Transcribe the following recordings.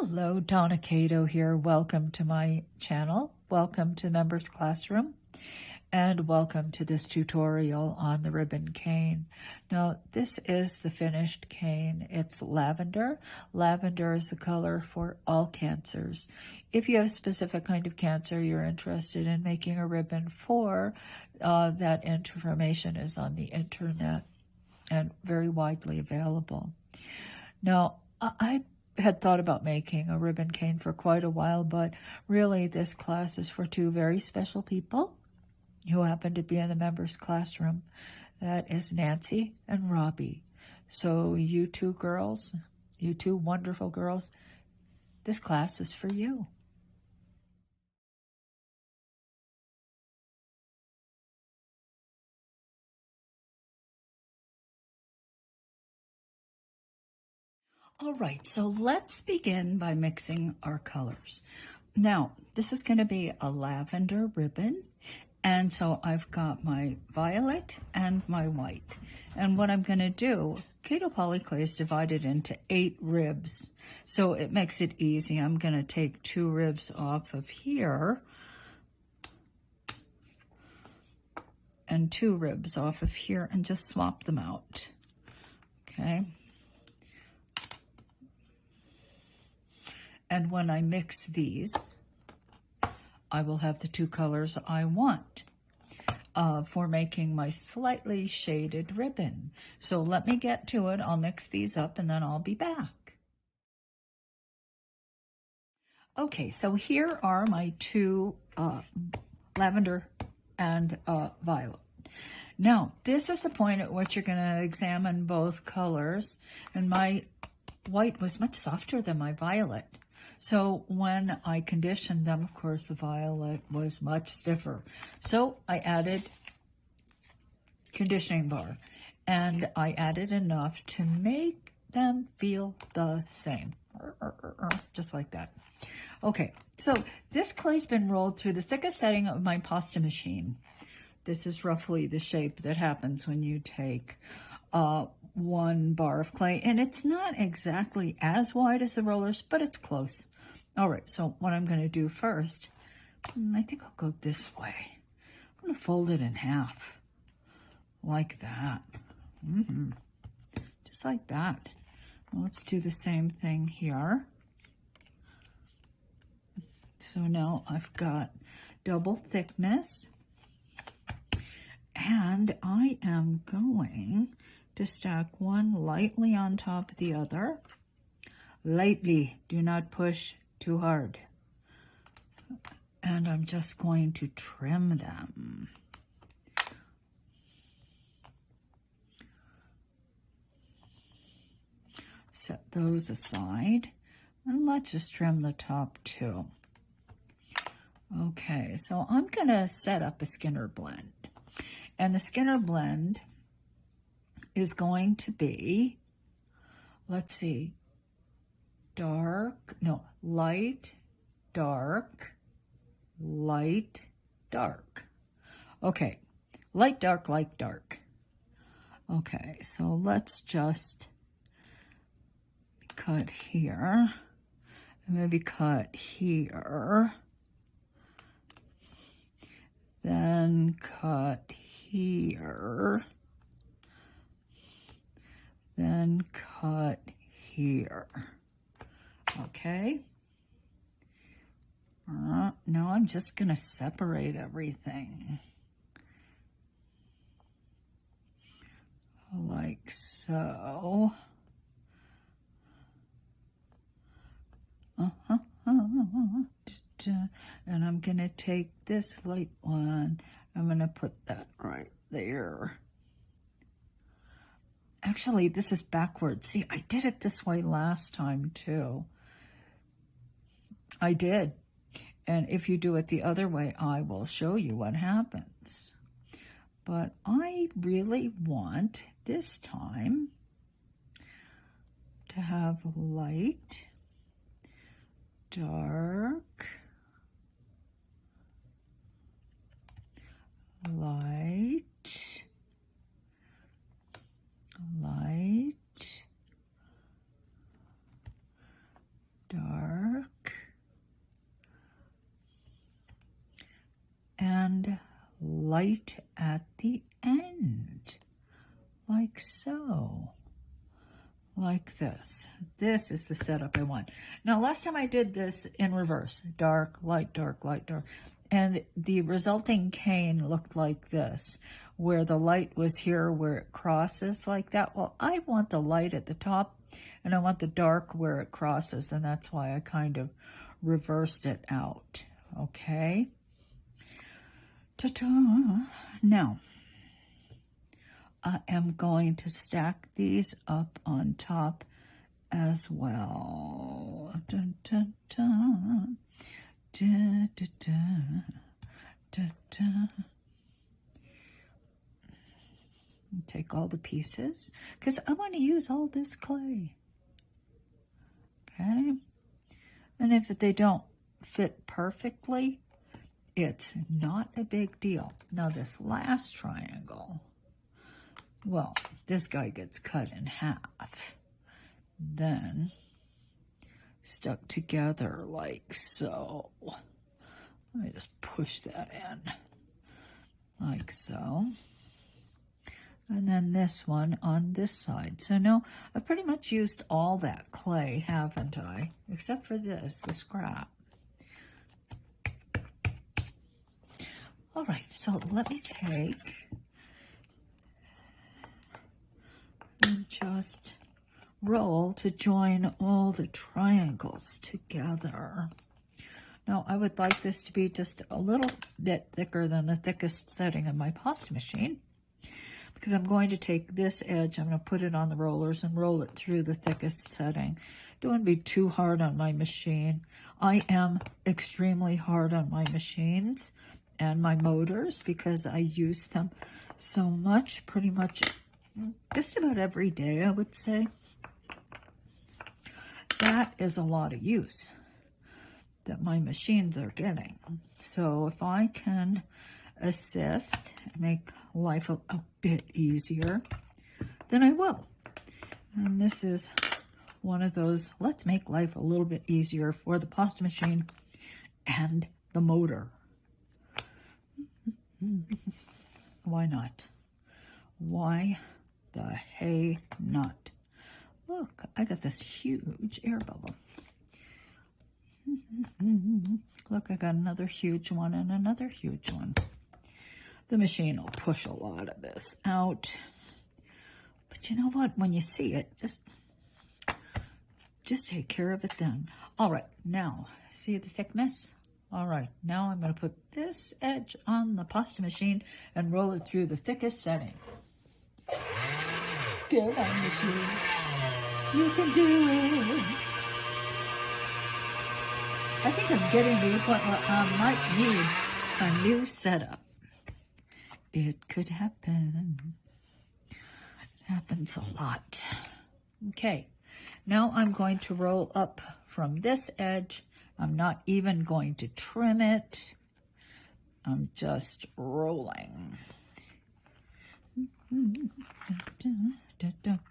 Hello, Donna Kato here. Welcome to my channel. Welcome to Members Classroom. And welcome to this tutorial on the ribbon cane. Now, this is the finished cane. It's lavender. Lavender is the color for all cancers. If you have a specific kind of cancer you're interested in making a ribbon for, that information is on the internet and very widely available. Now, I had thought about making a ribbon cane for quite a while, but really this class is for two very special people who happen to be in the members classroom. That is Nancy and Robbie. So you two girls, you two wonderful girls, this class is for you. All right, so let's begin by mixing our colors. Now, this is going to be a lavender ribbon, and so I've got my violet and my white. And what I'm going to do, Kato POLYCLAY is divided into 8 ribs, so it makes it easy. I'm going to take 2 ribs off of here and 2 ribs off of here and just swap them out, okay? And when I mix these, I will have the 2 colors I want for making my slightly shaded ribbon. So let me get to it. I'll mix these up and then I'll be back. Okay, so here are my 2 lavender and violet. Now, this is the point at which you're going to examine both colors, and my white was much softer than my violet. So when I conditioned them, of course, the violet was much stiffer. So I added conditioning bar, and I added enough to make them feel the same, just like that. Okay, so this clay's been rolled through the thickest setting of my pasta machine. This is roughly the shape that happens when you take 1 bar of clay, and it's not exactly as wide as the rollers, but it's close. All right, so what I'm going to do first, I think I'll go this way. I'm going to fold it in half, like that. Just like that. Well, let's do the same thing here. So now I've got double thickness, and I am going to stack one lightly on top of the other. Lightly, do not push too hard. And I'm just going to trim them. Set those aside, and let's just trim the top too. Okay, so I'm going to set up a Skinner blend. And the Skinner blend is going to be, let's see, light, dark, light, dark. Okay, light, dark, light, dark. Okay, so let's just cut here, and maybe cut here, then cut here, then cut here. Okay. Now I'm just going to separate everything. Like so. And I'm going to take this light one, I'm going to put that right there. Actually, this is backwards. See, I did it this way last time too. I did. And if you do it the other way, I will show you what happens. But I really want this time to have light, dark, light, light, dark, light at the end, like so. Like this. This is the setup I want. Now, last time I did this in reverse, dark, light, dark, light, dark, and the resulting cane looked like this, where the light was here where it crosses like that. Well, I want the light at the top, and I want the dark where it crosses, and that's why I kind of reversed it out, okay? Ta-ta! Now, I am going to stack these up on top as well. Dun, dun, dun. Da, da, da, da, da. Take all the pieces because I want to use all this clay. Okay? And if they don't fit perfectly, it's not a big deal. Now this last triangle, well, this guy gets cut in half, then stuck together like so. Let me just push that in, like so. And then this one on this side. So now I've pretty much used all that clay, haven't I? Except for this, the scrap. All right, so let me take and just roll to join all the triangles together. Now, I would like this to be just a little bit thicker than the thickest setting of my pasta machine, because I'm going to take this edge, I'm going to put it on the rollers and roll it through the thickest setting. Don't want to be too hard on my machine. I am extremely hard on my machines and my motors because I use them so much, pretty much just about every day, I would say. That is a lot of use that my machines are getting. So if I can assist, make life a bit easier, then I will. And this is one of those, let's make life a little bit easier for the pasta machine and the motor. Why not? Why the hey not? Look, I got this huge air bubble. Look, I got another huge one and another huge one. The machine will push a lot of this out. But you know what? When you see it, just take care of it then. All right, now, see the thickness? All right, now I'm going to put this edge on the pasta machine and roll it through the thickest setting. Go on, machine. You can do it. I think I'm getting to the point where I might need a new setup. It could happen. It happens a lot. Okay, now I'm going to roll up from this edge. I'm not even going to trim it. I'm just rolling.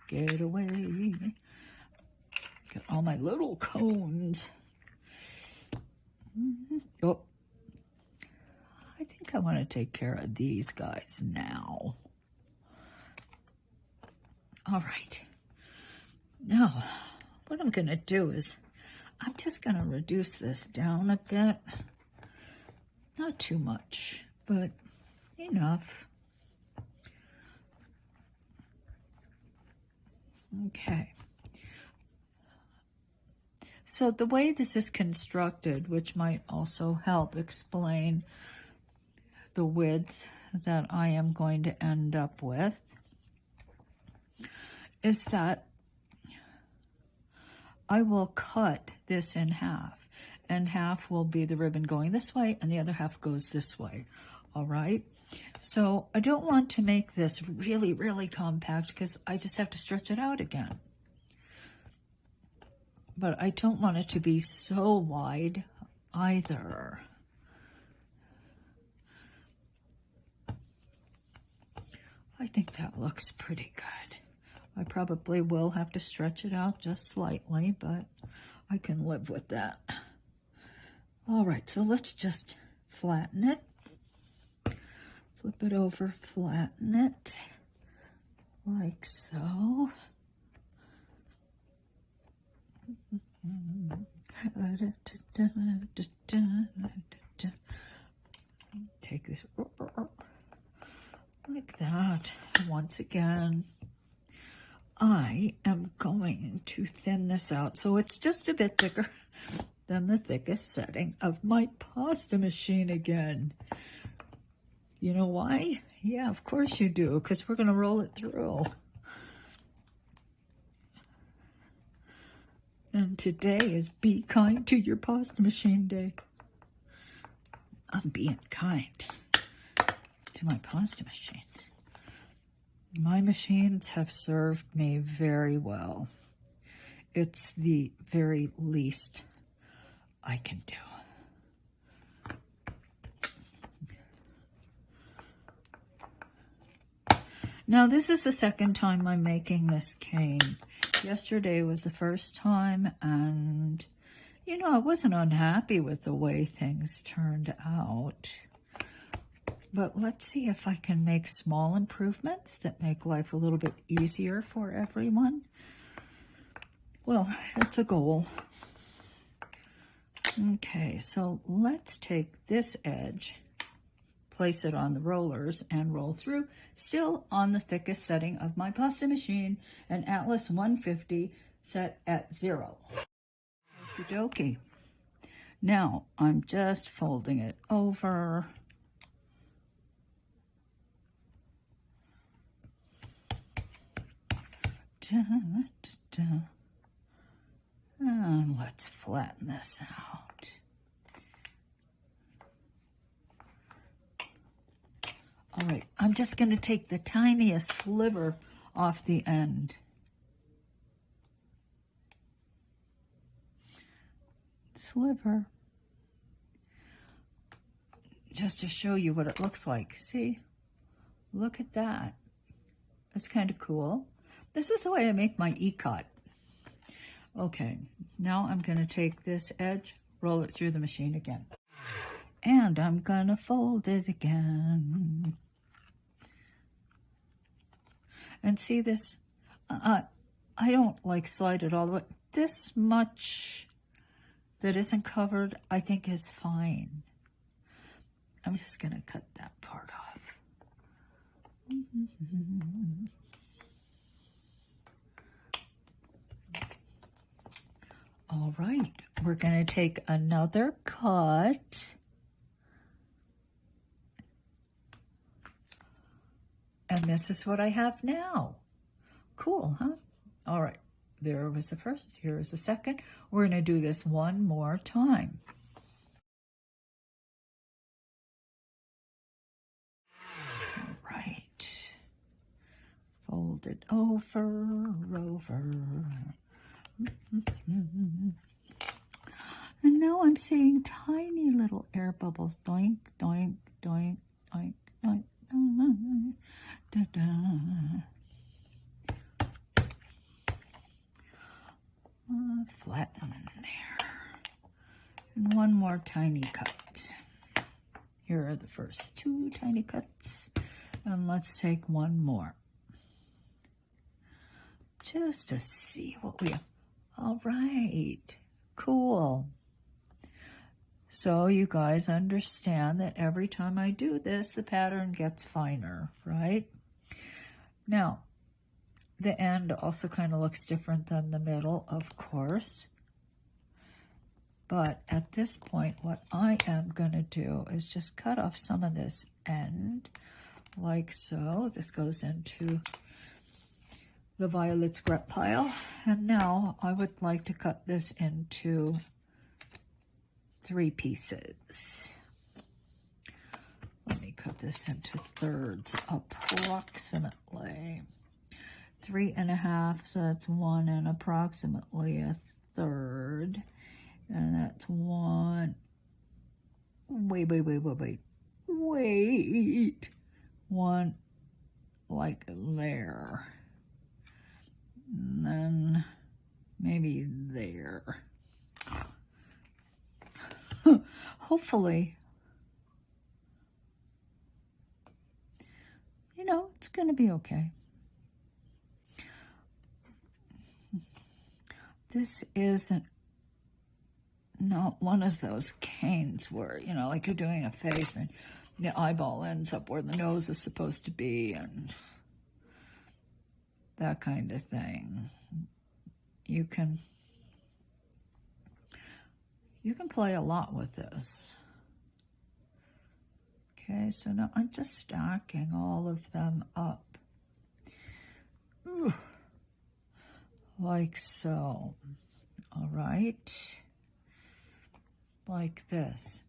Get away. Get all my little cones. Oh, I think I want to take care of these guys now. All right. Now, what I'm going to do is I'm just going to reduce this down a bit. Not too much, but enough. Okay. So the way this is constructed, which might also help explain the width that I am going to end up with, is that I will cut this in half, and half will be the ribbon going this way, and the other half goes this way, all right? So I don't want to make this really, really compact because I just have to stretch it out again. But I don't want it to be so wide either. I think that looks pretty good. I probably will have to stretch it out just slightly, but I can live with that. All right, so let's just flatten it. Flip it over, flatten it, like so. Take this like that. Once again, I am going to thin this out so it's just a bit thicker than the thickest setting of my pasta machine again. You know why? Yeah, of course you do, because we're going to roll it through. And today is Be Kind to Your Pasta Machine Day. I'm being kind to my pasta machine. My machines have served me very well. It's the very least I can do. Now, this is the second time I'm making this cane. Yesterday was the first time, and, you know, I wasn't unhappy with the way things turned out. But let's see if I can make small improvements that make life a little bit easier for everyone. Well, it's a goal. Okay, so let's take this edge, place it on the rollers, and roll through, still on the thickest setting of my pasta machine, an Atlas 150 set at 0. Okie dokie. Now, I'm just folding it over. Da, da, da. And let's flatten this out. All right, I'm just going to take the tiniest sliver off the end. Sliver. Just to show you what it looks like. See? Look at that. It's kind of cool. This is the way I make my E-cut. Okay, now I'm going to take this edge, roll it through the machine again. And I'm going to fold it again. And see this, I don't like slide it all the way. This much that isn't covered, I think is fine. I'm just going to cut that part off. All right, we're going to take another cut. And this is what I have now. Cool, huh? All right, there was the first, here's the second. We're going to do this one more time. All right. Fold it over. And now I'm seeing tiny little air bubbles. Doink, doink, doink, doink, doink, doink, da, da. Flatten there. And one more tiny cut. Here are the first two tiny cuts. And let's take one more. Just to see what we have. All right, cool. So you guys understand that every time I do this, the pattern gets finer, right? Now, the end also kind of looks different than the middle, of course. But at this point, what I am going to do is just cut off some of this end, like so. This goes into the violet scrap pile. And now I would like to cut this into 3 pieces. Let me cut this into thirds approximately. 3.5, so that's 1 and approximately a third. And that's 1. Wait. 1 like there. And then maybe there. Hopefully going to be okay. This isn't not one of those canes where, you know, like you're doing a face and the eyeball ends up where the nose is supposed to be and that kind of thing. You can play a lot with this. Okay, so now I'm just stacking all of them up. Ooh. Like so. All right. Like this.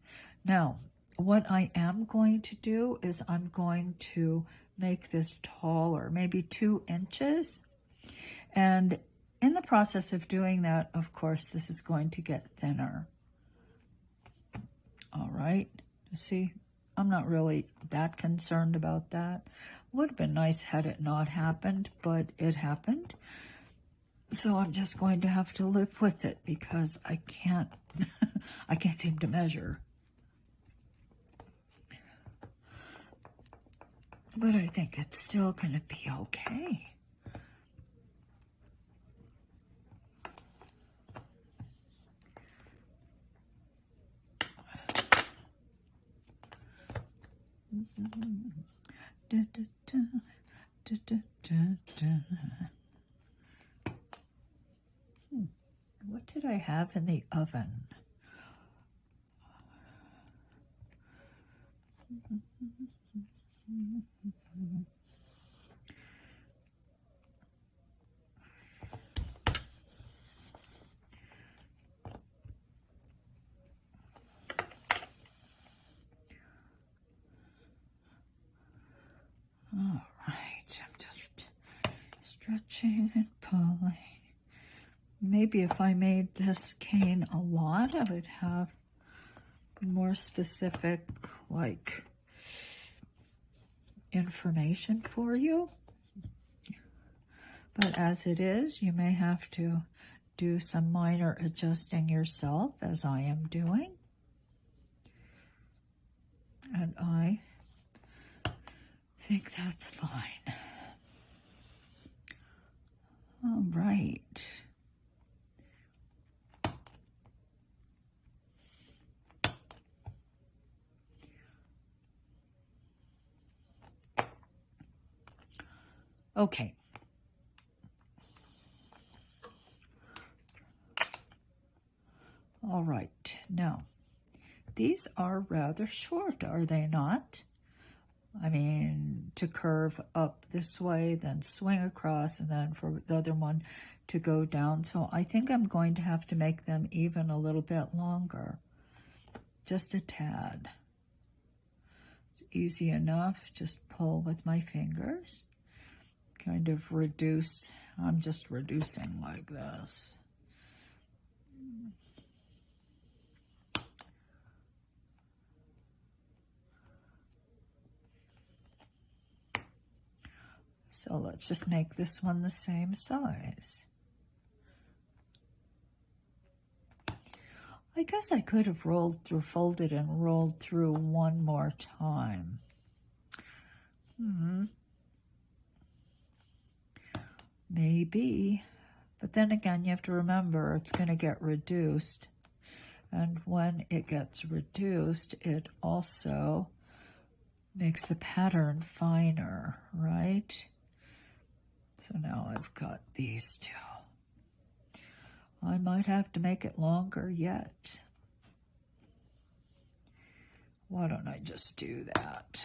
Now, what I am going to do is I'm going to make this taller, maybe 2 inches. And in the process of doing that, of course, this is going to get thinner. All right. See, I'm not really that concerned about that. Would have been nice had it not happened, but it happened. So I'm just going to have to live with it because I can't, I can't seem to measure. But I think it's still going to be okay. Da, da, da, da, da, da, da. What did I have in the oven? All right, I'm just stretching and pulling. Maybe if I made this cane a lot, I would have more specific, like, information for you. But as it is, you may have to do some minor adjusting yourself, as I am doing. And I think that's fine. All right. Okay. All right. Now, these are rather short, are they not? I mean, to curve up this way, then swing across, and then for the other one to go down. So I think I'm going to have to make them even a little bit longer. Just a tad. It's easy enough. Just pull with my fingers. Kind of reduce. I'm just reducing like this. So let's just make this one the same size. I guess I could have rolled through, folded and rolled through one more time. Maybe. But then again, you have to remember it's going to get reduced. And when it gets reduced, it also makes the pattern finer, right? So now I've got these 2. I might have to make it longer yet. Why don't I just do that?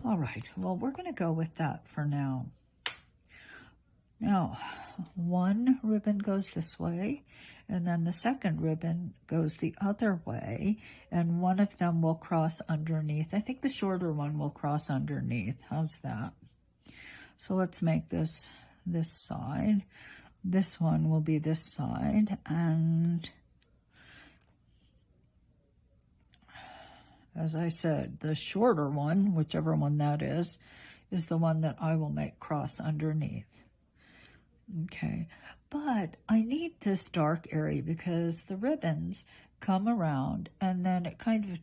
All right, well, we're going to go with that for now. Now, one ribbon goes this way, and then the second ribbon goes the other way, and one of them will cross underneath. I think the shorter one will cross underneath. How's that? So let's make this side. This one will be this side, and as I said, the shorter one, whichever one that is is the one that I will make cross underneath. Okay, but I need this dark area because the ribbons come around and then it kind of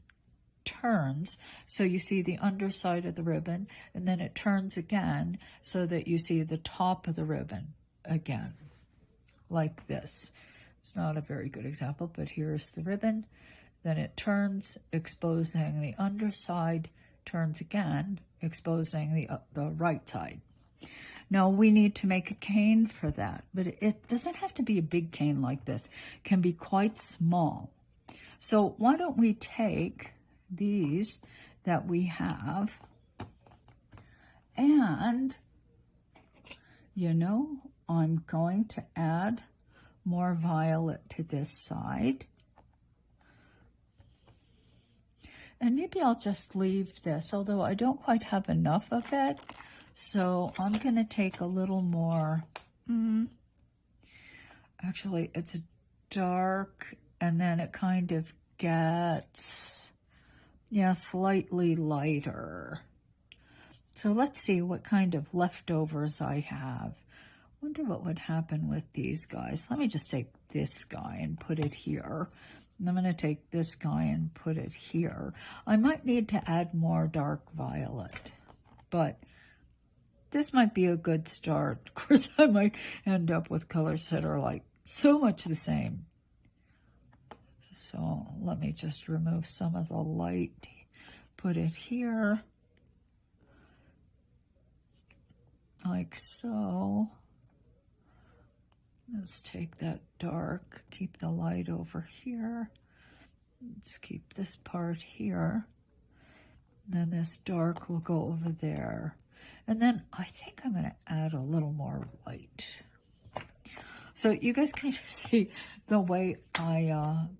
turns, so you see the underside of the ribbon, and then it turns again so that you see the top of the ribbon again, like this. It's not a very good example, but here's the ribbon, then it turns, exposing the underside, turns again, exposing the right side. Now we need to make a cane for that, but it doesn't have to be a big cane like this. It can be quite small. So why don't we take these that we have, and you know, I'm going to add more violet to this side, and maybe I'll just leave this, although I don't quite have enough of it, so I'm going to take a little more. Actually, it's a dark, and then it kind of gets, yeah, slightly lighter. So let's see what kind of leftovers I have. Wonder what would happen with these guys. Let me just take this guy and put it here. And I'm going to take this guy and put it here. I might need to add more dark violet, but this might be a good start. Of course, I might end up with colors that are like so much the same. So let me just remove some of the light, put it here, like so. Let's take that dark, keep the light over here. Let's keep this part here. Then this dark will go over there. And then I think I'm going to add a little more white. So you guys kind of see the way I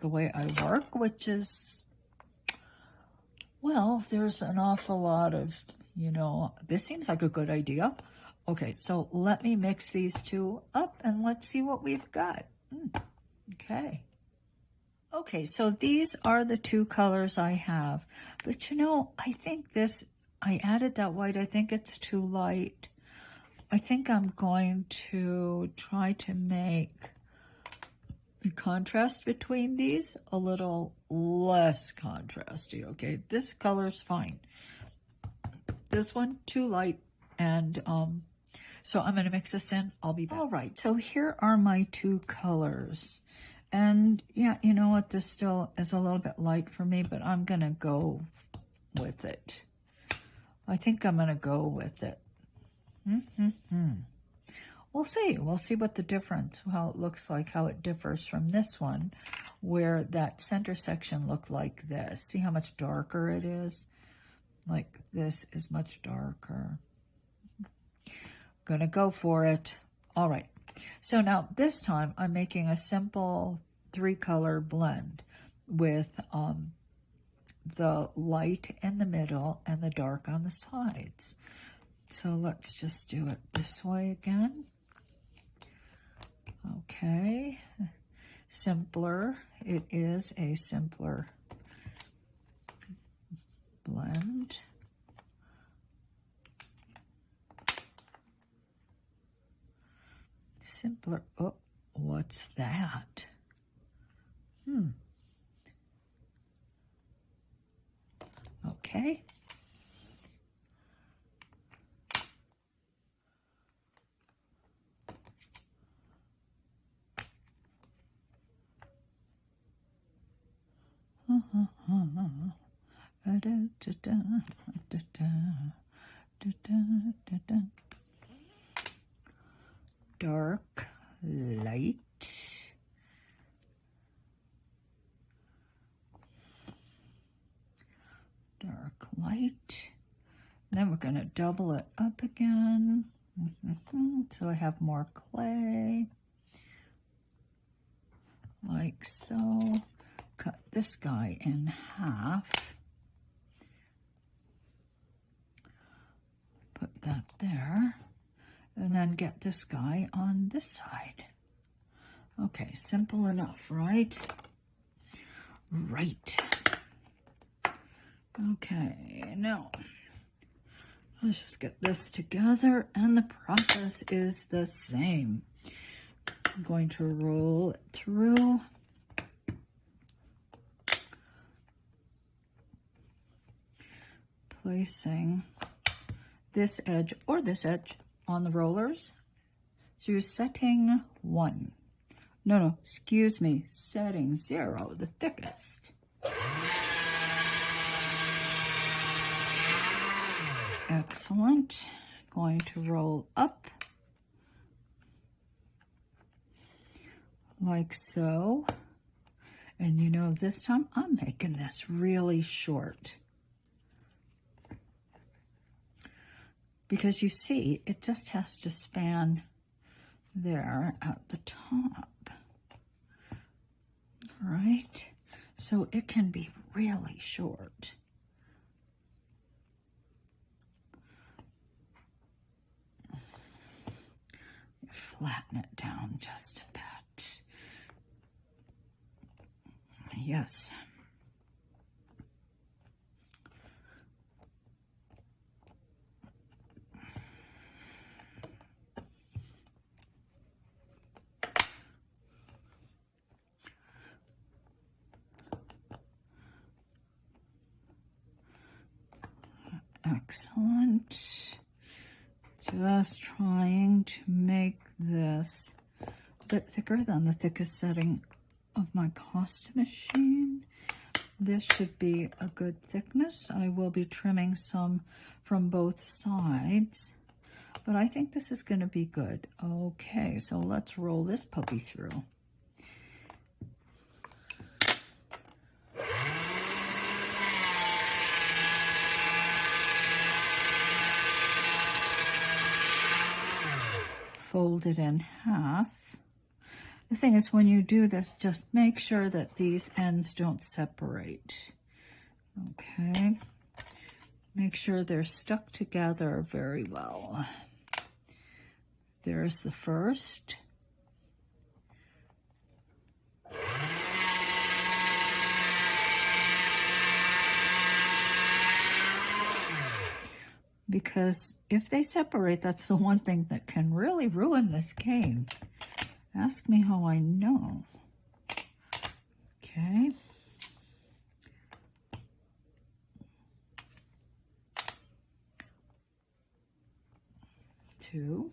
work, which is, well, there's an awful lot of, you know, this seems like a good idea. Okay, so let me mix these two up and let's see what we've got. Okay. Okay, so these are the two colors I have. But you know, I think this, I added that white, I think it's too light. I think I'm going to try to make the contrast between these a little less contrasty, okay? This color's fine. This one, too light, and so I'm going to mix this in. I'll be back. All right, so here are my two colors. And yeah, you know what? This still is a little bit light for me, but I'm going to go with it. I think I'm going to go with it. We'll see. We'll see what the difference, how it looks like, how it differs from this one, where that center section looked like this. See how much darker it is? Like this is much darker. Gonna go for it. All right. So now this time I'm making a simple 3-color blend with the light in the middle and the dark on the sides. So let's just do it this way again. Okay. Simpler. It is a simpler blend. Simpler. Oh, what's that? Okay. Dark, light, dark, light. Then we're going to double it up again. So I have more clay, like so. Cut this guy in half. Put that there. And then get this guy on this side. Okay, simple enough, right? Right. Okay, now Let's just get this together, and the process is the same. I'm going to roll it through. Placing this edge or this edge on the rollers. So you're setting 1. No, excuse me, setting 0, the thickest. Excellent. Going to roll up like so. And you know, this time I'm making this really short. Because you see, it just has to span there at the top. Right? So it can be really short. Flatten it down just a bit. Yes. Excellent. Just trying to make this a bit thicker than the thickest setting of my pasta machine. This should be a good thickness. I will be trimming some from both sides, but I think this is going to be good. Okay, so let's roll this puppy through. Fold it in half. The thing is, when you do this, just make sure that these ends don't separate. Okay. Make sure they're stuck together very well. There's the first. Because if they separate, that's the one thing that can really ruin this game. Ask me how I know. Okay. Two.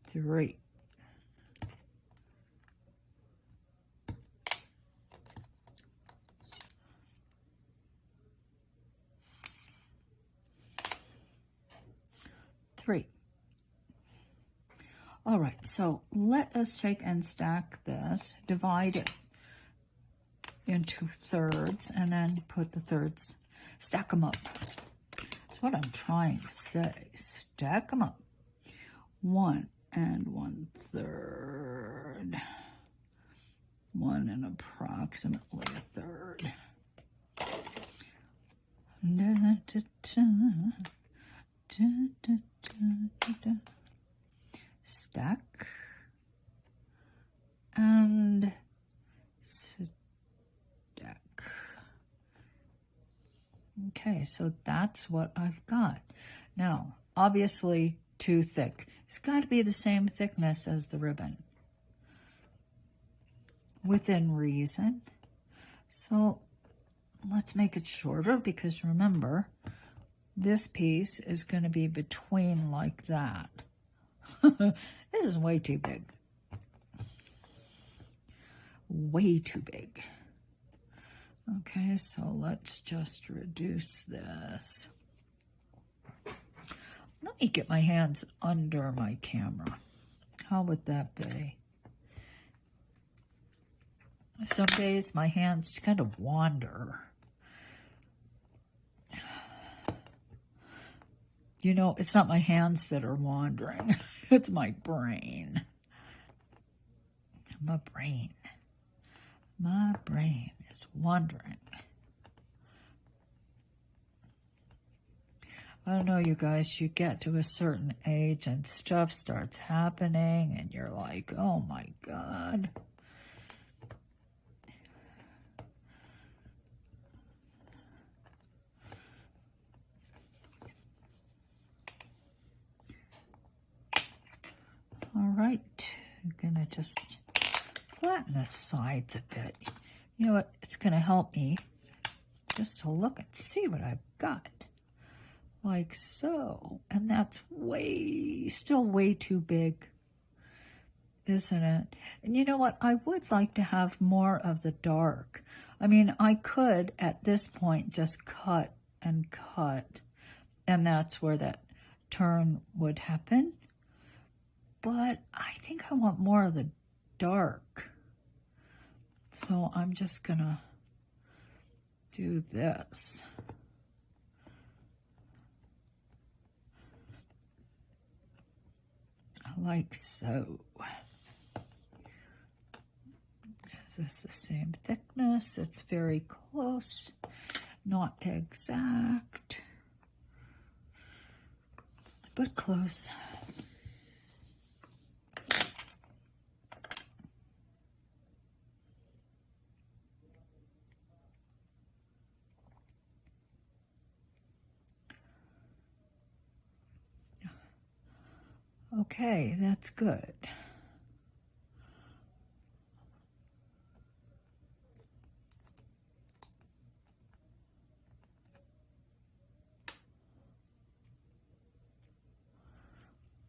Three. All right, so let us take and stack this, divide it into thirds, and then put the thirds, stack them up. That's what I'm trying to say, stack them up. 1 1/3. 1 and approximately a third. Da, da, da, da, da, da, da. Stack and stack. Okay, so that's what I've got. Now, obviously too thick. It's got to be the same thickness as the ribbon, within reason. So let's make it shorter, because remember, this piece is going to be between like that. This is way too big. Way too big. Okay, so let's just reduce this. Let me get my hands under my camera. How would that be? Some days my hands kind of wander. You know, it's not my hands that are wandering. It's my brain. My brain. My brain is wandering. I don't know, you guys, you get to a certain age and stuff starts happening and you're like, oh my God. gonna just flatten the sides a bit. You know what? It's gonna help me just to look and see what I've got. Like so. And that's still way too big, isn't it? And you know what? I would like to have more of the dark. I mean, I could at this point just cut and cut, and that's where that turn would happen. But I think I want more of the dark. So I'm just gonna do this. Like so. Is this the same thickness? It's very close, not exact, but close. Okay, that's good.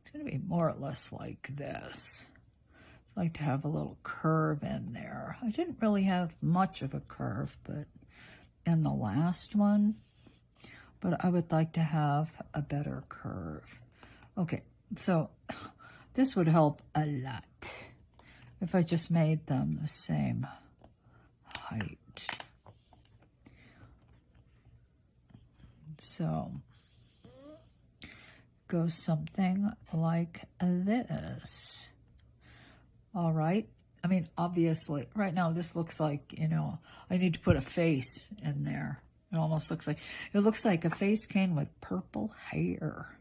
It's going to be more or less like this. I like to have a little curve in there. I didn't really have much of a curve, but in the last one, but I would like to have a better curve. Okay, so this would help a lot if I just made them the same height. So go something like this. All right. I mean, obviously, right now this looks like, you know, I need to put a face in there. It almost looks like a face cane with purple hair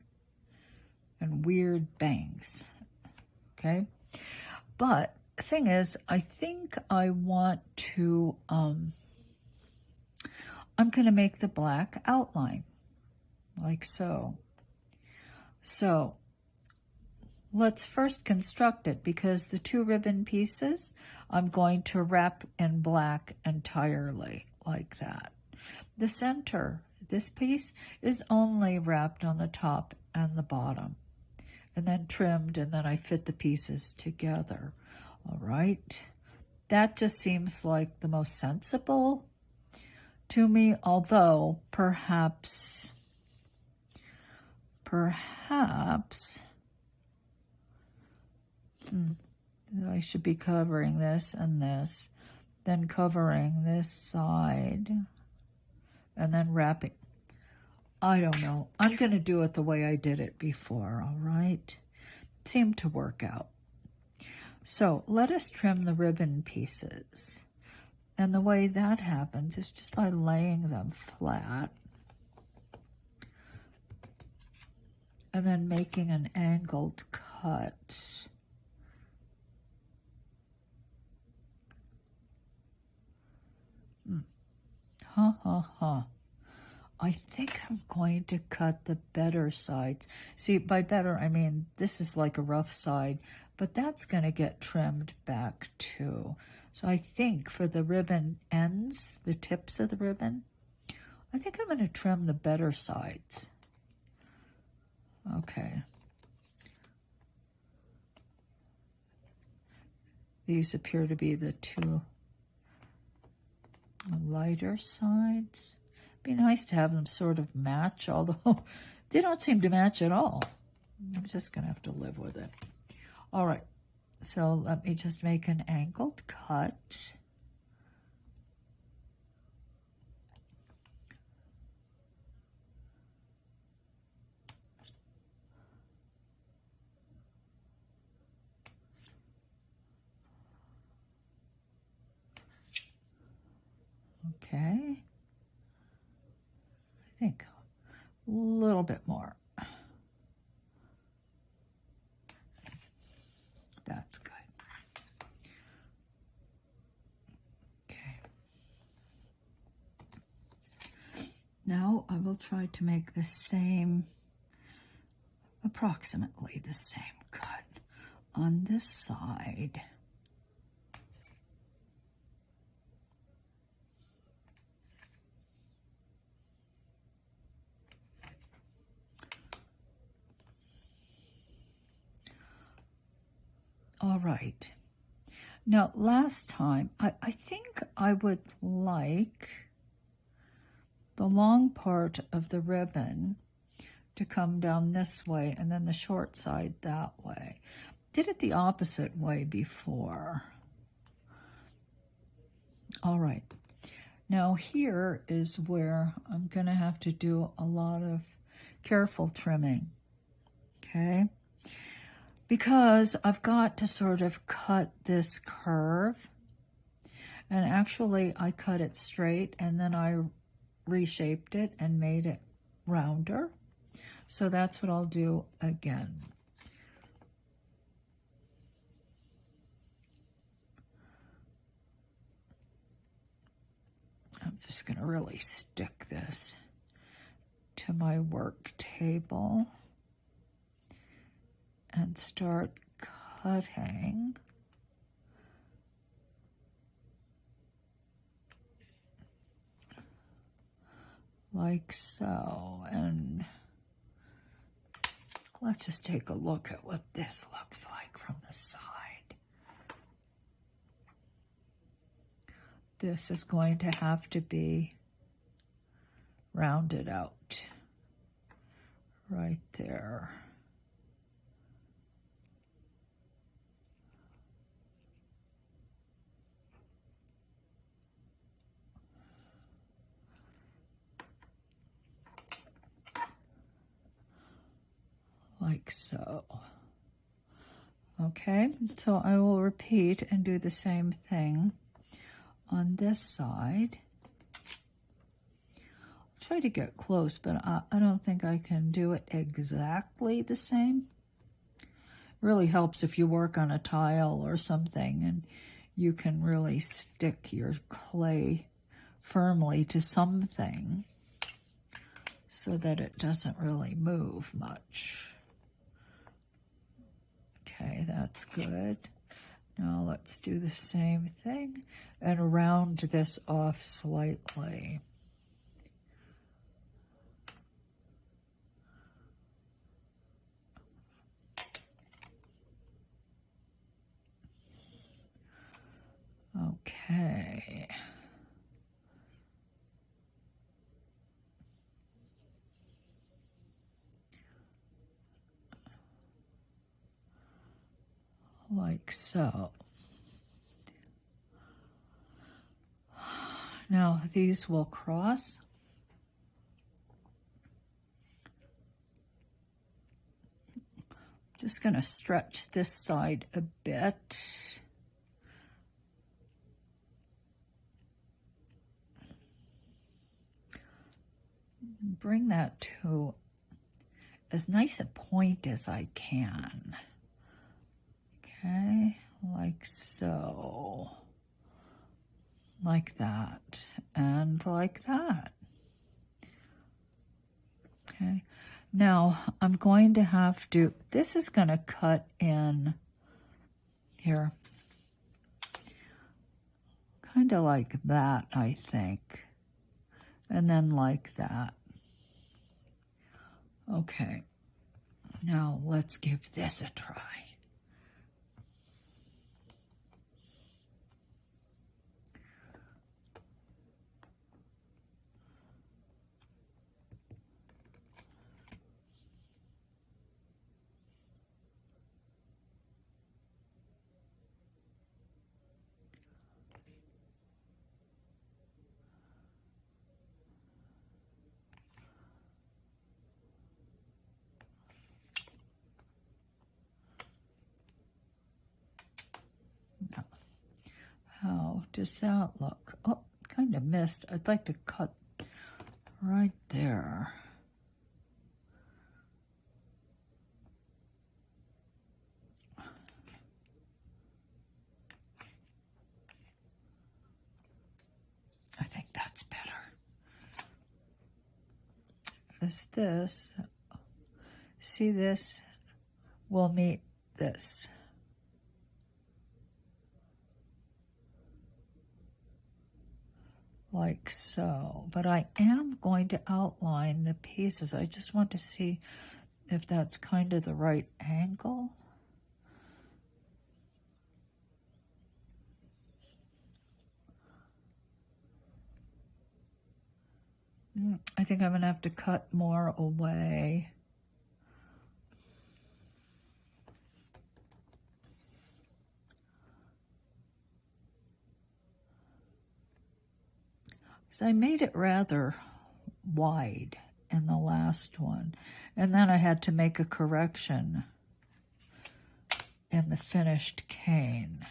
and weird bangs. Okay. But the thing is, I think I want to, I'm going to make the black outline like so. So let's first construct it, because the two ribbon pieces I'm going to wrap in black entirely like that. The center, this piece, is only wrapped on the top and the bottom and then trimmed, and then I fit the pieces together. All right. That just seems like the most sensible to me, although perhaps I should be covering this and this, then covering this side, and then wrapping. I don't know. I'm going to do it the way I did it before, all right? It seemed to work out. So let us trim the ribbon pieces. And the way that happens is just by laying them flat and then making an angled cut. I think I'm going to cut the better sides. See, by better, I mean, this is like a rough side, but that's going to get trimmed back too. So I think for the ribbon ends, the tips of the ribbon, I think I'm going to trim the better sides. Okay. These appear to be the two lighter sides. It'd be nice to have them sort of match, although they don't seem to match at all. I'm just going to have to live with it. All right, so let me just make an angled cut. Okay. I think a little bit more. That's good. Okay. Now I will try to make the same, approximately the same cut on this side. All right. Now, last time, I think I would like the long part of the ribbon to come down this way and then the short side that way. Did it the opposite way before. All right. Now here is where I'm going to have to do a lot of careful trimming, okay? Because I've got to sort of cut this curve, and actually I cut it straight and then I reshaped it and made it rounder. So that's what I'll do again. I'm just going to really stick this to my work table and start cutting. Like so. And let's just take a look at what this looks like from the side. This is going to have to be rounded out right there. Like so. Okay, so I will repeat and do the same thing on this side. I'll try to get close, but I don't think I can do it exactly the same. It really helps if you work on a tile or something and you can really stick your clay firmly to something so that it doesn't really move much. Okay, that's good. Now let's do the same thing and round this off slightly. Okay. Like so. Now these will cross. Just going to stretch this side a bit. Bring that to as nice a point as I can. Okay, like so. Like that, and like that. Okay, now I'm going to have to, this is going to cut in here. Kind of like that, I think. And then like that. Okay, now let's give this a try. How does that look? Oh, kind of missed. I'd like to cut right there. I think that's better. Because this, see this, will meet this. like so. But I am going to outline the pieces. I just want to see if that's kind of the right angle. I think I'm going to have to cut more away. So I made it rather wide in the last one, and then I had to make a correction in the finished cane.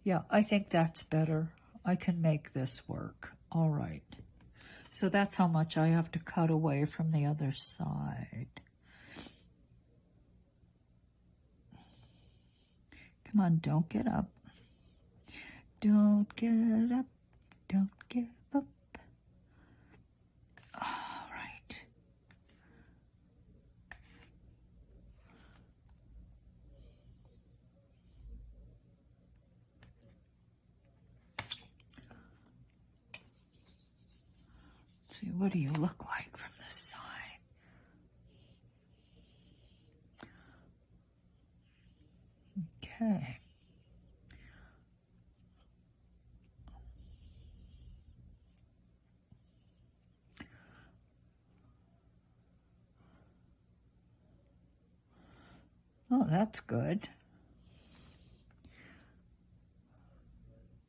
Yeah, I think that's better. I can make this work. All right. So that's how much I have to cut away from the other side. Come on, don't get up. Don't get up. Don't give up. All right. Let's see, what do you look like from this side? Okay. Oh, that's good.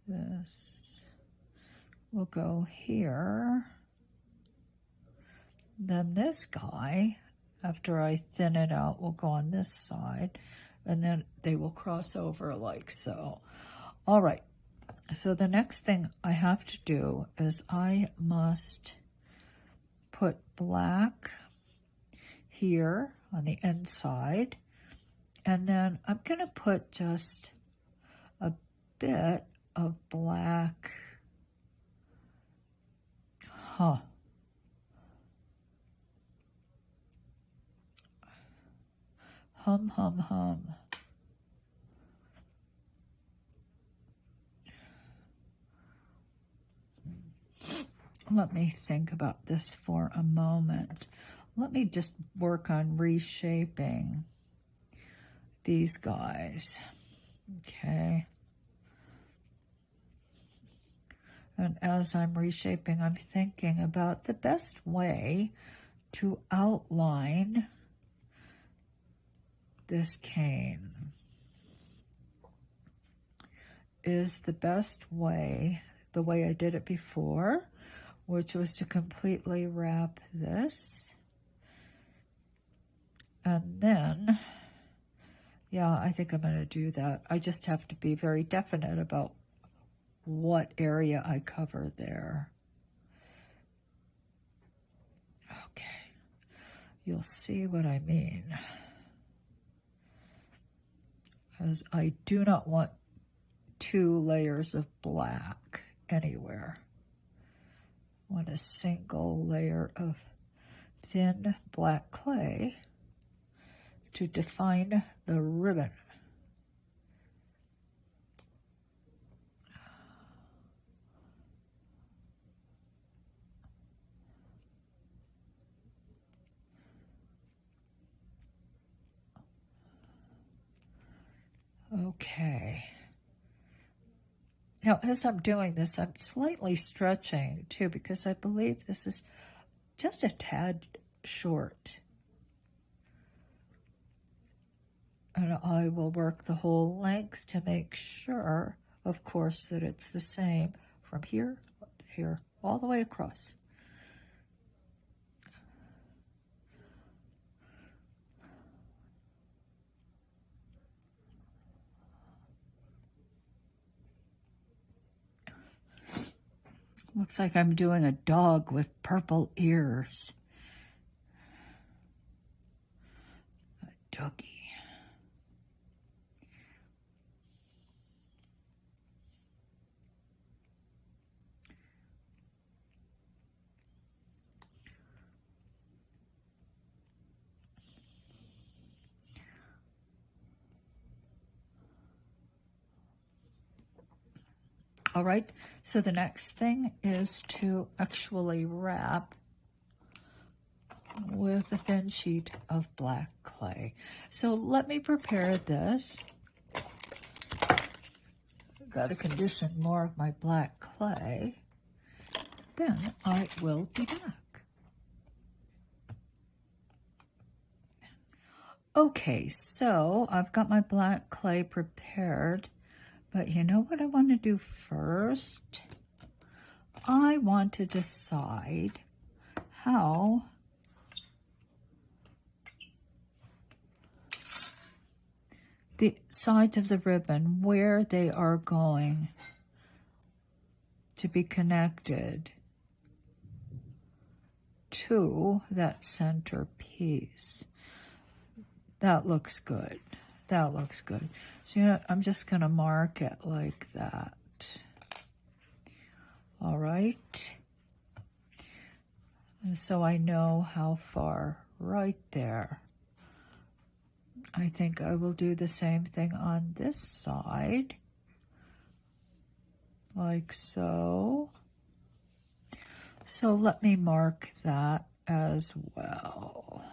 This will go here. Then this guy, after I thin it out, will go on this side, and then they will cross over like so. All right, so the next thing I have to do is I must put black here on the inside, and then I'm going to put just a bit of black. Hum. Let me think about this for a moment. Let me just work on reshaping these guys. Okay. And as I'm reshaping, I'm thinking about the best way to outline this cane. Is the best way, the way I did it before, which was to completely wrap this. And then, yeah, I think I'm going to do that. I just have to be very definite about what area I cover there. Okay, you'll see what I mean. As I do not want 2 layers of black anywhere. I want a single layer of thin black clay to define the ribbon. Okay. Now, as I'm doing this, I'm slightly stretching too, because I believe this is just a tad short. And I will work the whole length to make sure, of course, that it's the same from here to here, all the way across. Looks like I'm doing a dog with purple ears. A doggy. All right, so the next thing is to actually wrap with a thin sheet of black clay. So let me prepare this. Got to condition more of my black clay. Then I will be back. Okay, so I've got my black clay prepared, but you know what I want to do first? I want to decide how the sides of the ribbon, where they are going to be connected to that center piece. That looks good. That looks good. So, you know, I'm just going to mark it like that. All right. And so I know how far right there. I think I will do the same thing on this side. Like so. So let me mark that as well.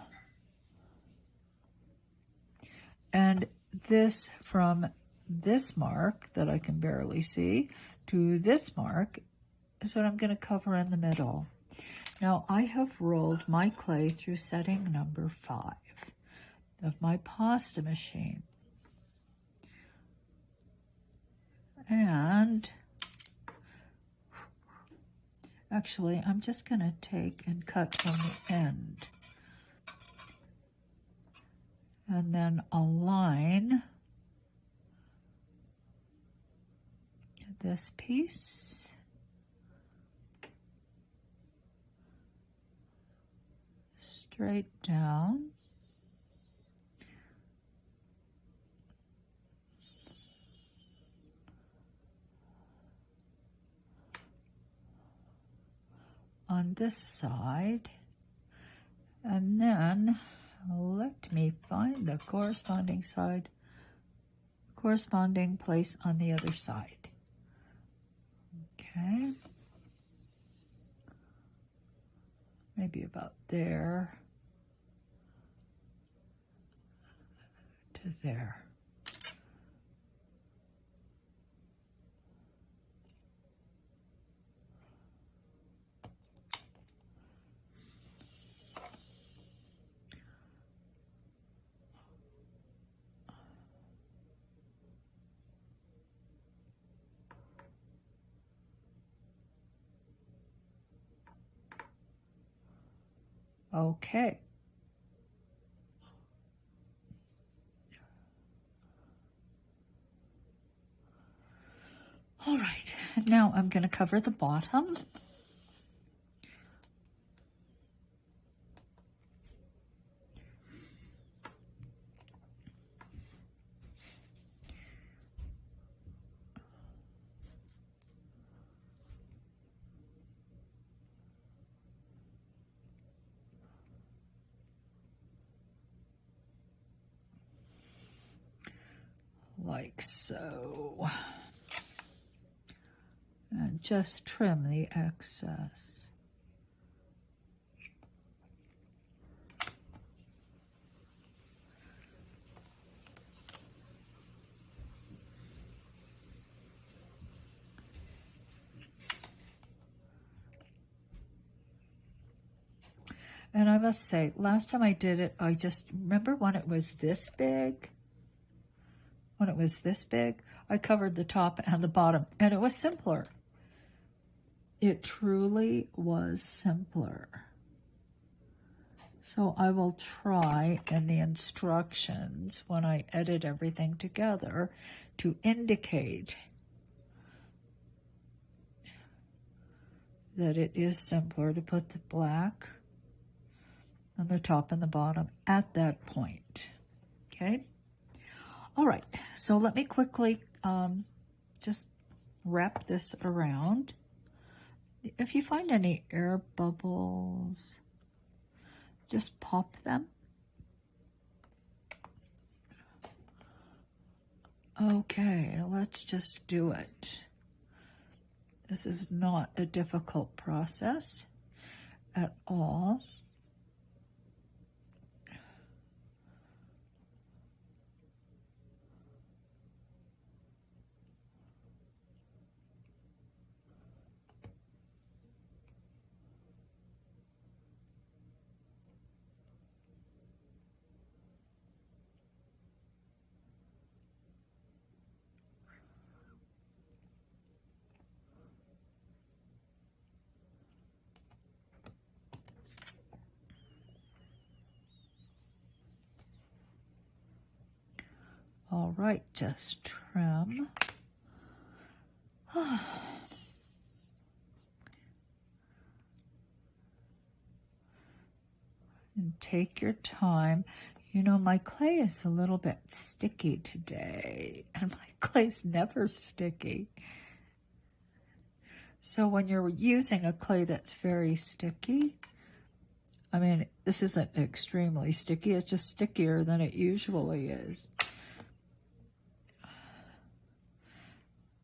And this, from this mark that I can barely see to this mark, is what I'm going to cover in the middle. Now I have rolled my clay through setting number 5 of my pasta machine. And actually, I'm just going to take and cut from the end. And then align this piece. Straight down. On this side, and then let me find the corresponding side, corresponding place on the other side. Okay, maybe about there to there. Okay. All right, now I'm going to cover the bottom. Like so. And just trim the excess. And I must say, last time I did it, I just remember when it was this big. When it was this big, I covered the top and the bottom, and it was simpler. It truly was simpler. So I will try in the instructions when I edit everything together to indicate that it is simpler to put the black on the top and the bottom at that point. Okay? All right, so let me quickly just wrap this around. If you find any air bubbles, just pop them. Okay, let's just do it. This is not a difficult process at all. All right, just trim. And take your time. You know, my clay is a little bit sticky today, and my clay's never sticky. So when you're using a clay that's very sticky, I mean, this isn't extremely sticky, it's just stickier than it usually is.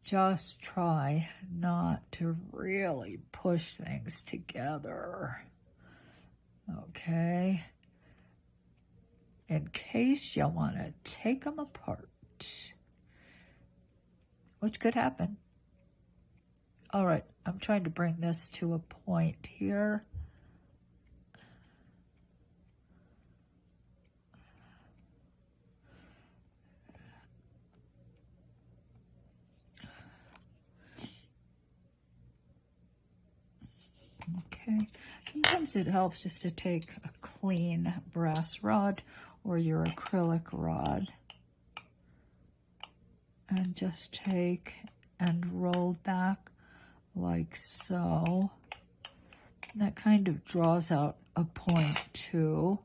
Just try not to really push things together, okay? In case you want to take them apart, which could happen. All right, I'm trying to bring this to a point here. Okay, sometimes it helps just to take a clean brass rod or your acrylic rod and just take and roll back like so. That kind of draws out a point too.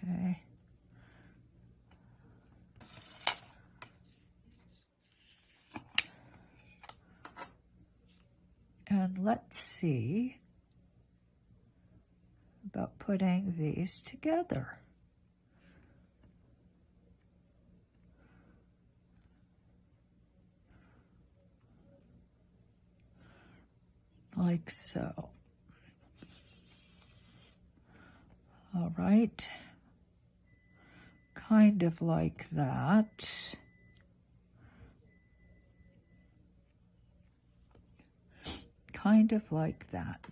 Okay. And let's see about putting these together. Like so. All right. Kind of like that. Kind of like that.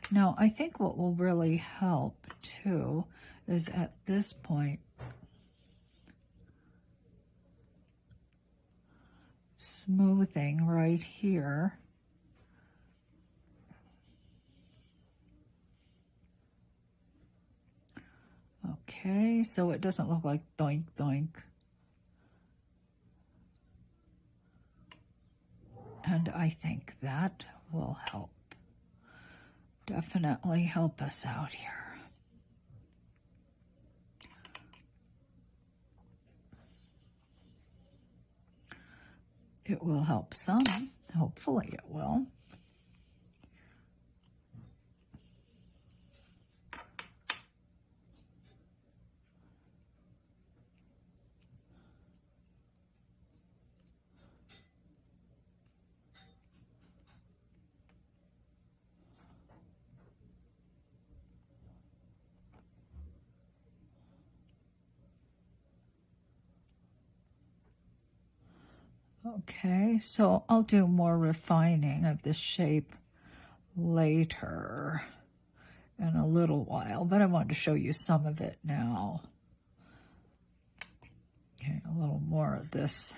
Now, I think what will really help too is at this point, smoothing right here. Okay, so it doesn't look like doink doink. And I think that will help. Definitely help us out here. It will help some. Hopefully it will. Okay, so I'll do more refining of the shape later in a little while, but I wanted to show you some of it now. Okay, a little more of this.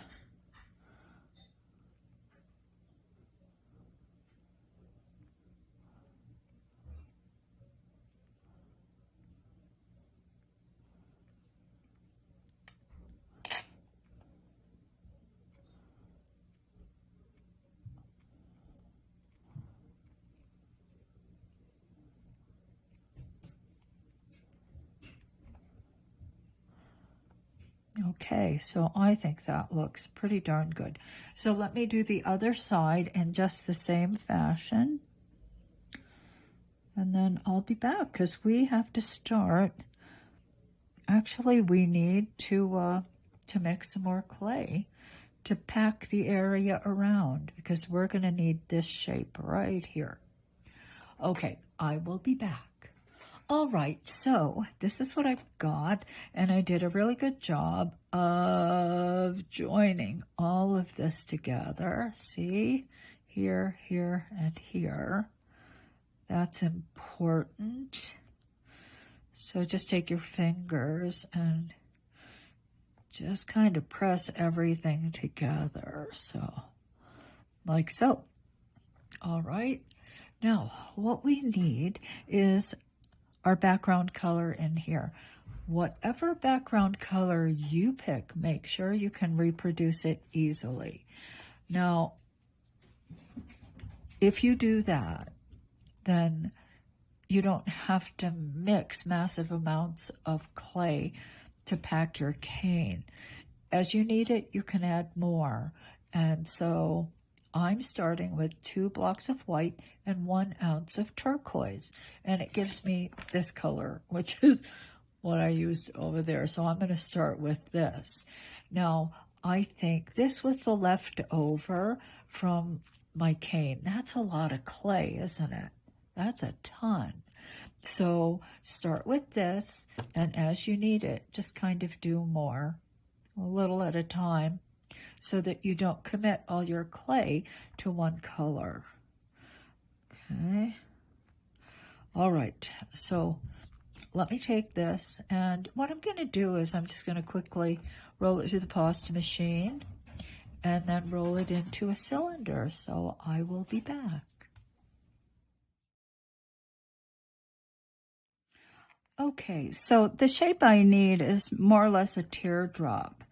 Okay, so I think that looks pretty darn good. So let me do the other side in just the same fashion. And then I'll be back because we have to start actually we need to mix some more clay to pack the area around, because we're going to need this shape right here. Okay, I will be back. All right, so this is what I've got, and I did a really good job of joining all of this together. See, here, here, and here. That's important. So just take your fingers and just kind of press everything together. So, like so. All right. Now, what we need is our background color in here. Whatever background color you pick, make sure you can reproduce it easily. Now, if you do that, then you don't have to mix massive amounts of clay to pack your cane. As you need it, you can add more. And so I'm starting with 2 blocks of white and 1 ounce of turquoise. And it gives me this color, which is what I used over there. So I'm going to start with this. Now, I think this was the leftover from my cane. That's a lot of clay, isn't it? That's a ton. So start with this, and as you need it, just kind of do more, a little at a time, so that you don't commit all your clay to one color. Okay. All right, so let me take this, and what I'm going to do is I'm just going to quickly roll it through the pasta machine and then roll it into a cylinder. So I will be back. Okay, so the shape I need is more or less a teardrop,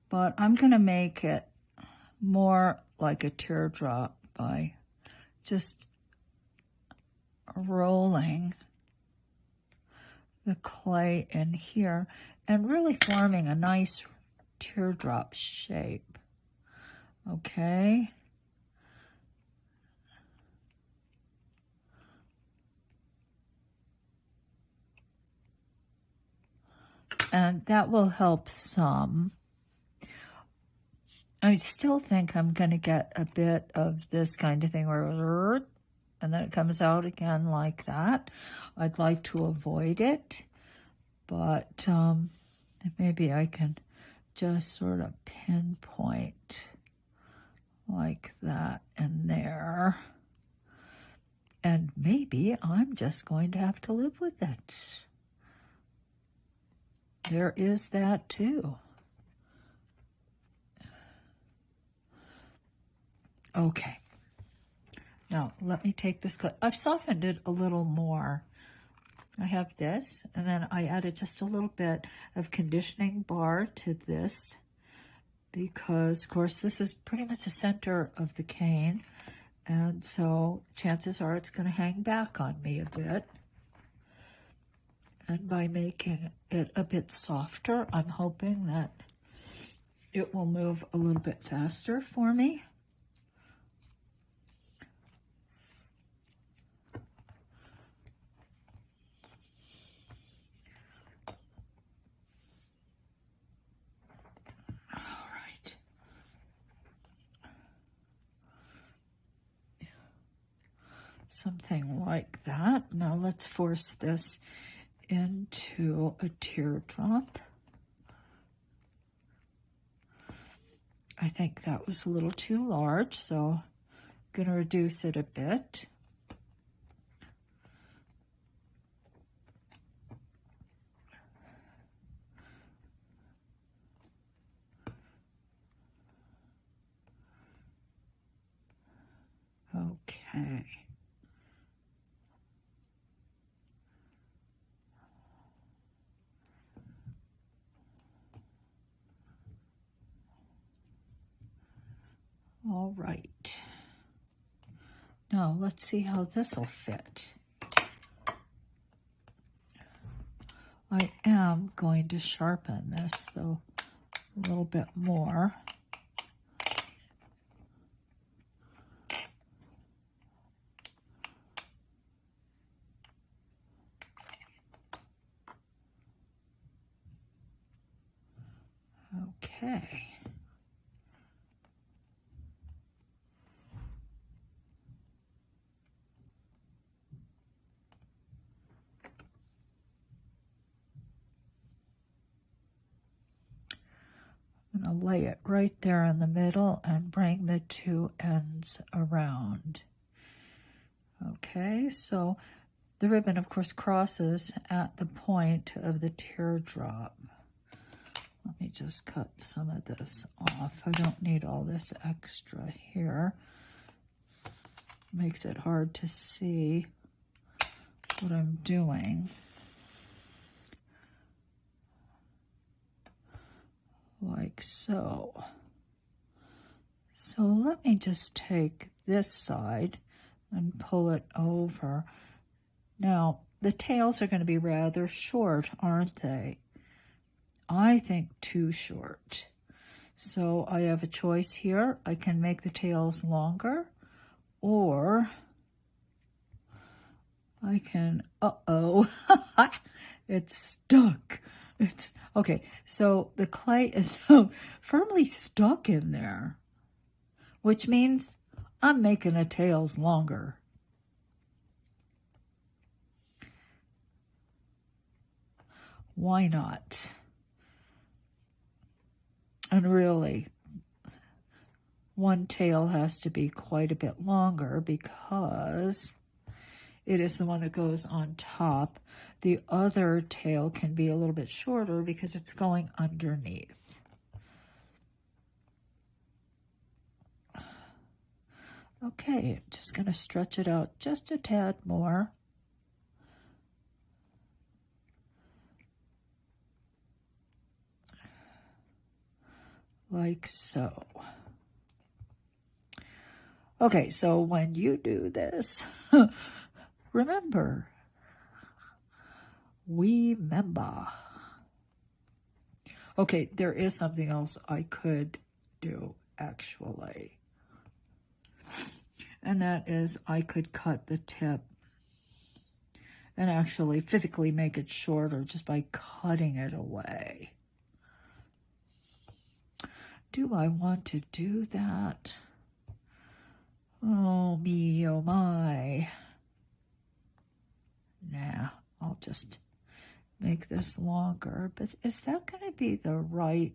but I'm going to make it more like a teardrop by just rolling the clay in here and really forming a nice teardrop shape. Okay. And that will help some. I still think I'm going to get a bit of this kind of thing where, and then it comes out again like that. I'd like to avoid it, but maybe I can just sort of pinpoint like that in there. And maybe I'm just going to have to live with it. There is that too. Okay. Now, let me take this clip. I've softened it a little more. I have this, and then I added just a little bit of conditioning bar to this because, of course, this is pretty much the center of the cane, and so chances are it's going to hang back on me a bit. And by making it a bit softer, I'm hoping that it will move a little bit faster for me. Something like that. Now let's force this into a teardrop. I think that was a little too large, so I'm going to reduce it a bit. Okay. All right. Now let's see how this will fit. I am going to sharpen this though a little bit more. Okay. I'm going to lay it right there in the middle and bring the two ends around. Okay, so the ribbon, of course, crosses at the point of the teardrop. Let me just cut some of this off. I don't need all this extra here. Makes it hard to see what I'm doing. Like so. So let me just take this side and pull it over. Now, the tails are going to be rather short, aren't they? I think too short. So I have a choice here. I can make the tails longer, or I can, it's stuck. It's, okay, so the clay is so firmly stuck in there, which means I'm making the tails longer. Why not? And really, one tail has to be quite a bit longer because it is the one that goes on top. The other tail can be a little bit shorter because it's going underneath. Okay, I'm just going to stretch it out just a tad more. Like so. Okay, so when you do this, remember, okay, there is something else I could do, actually. And that is I could cut the tip and actually physically make it shorter just by cutting it away. Do I want to do that? Oh me, oh my. Nah, I'll just make this longer. But is that going to be the right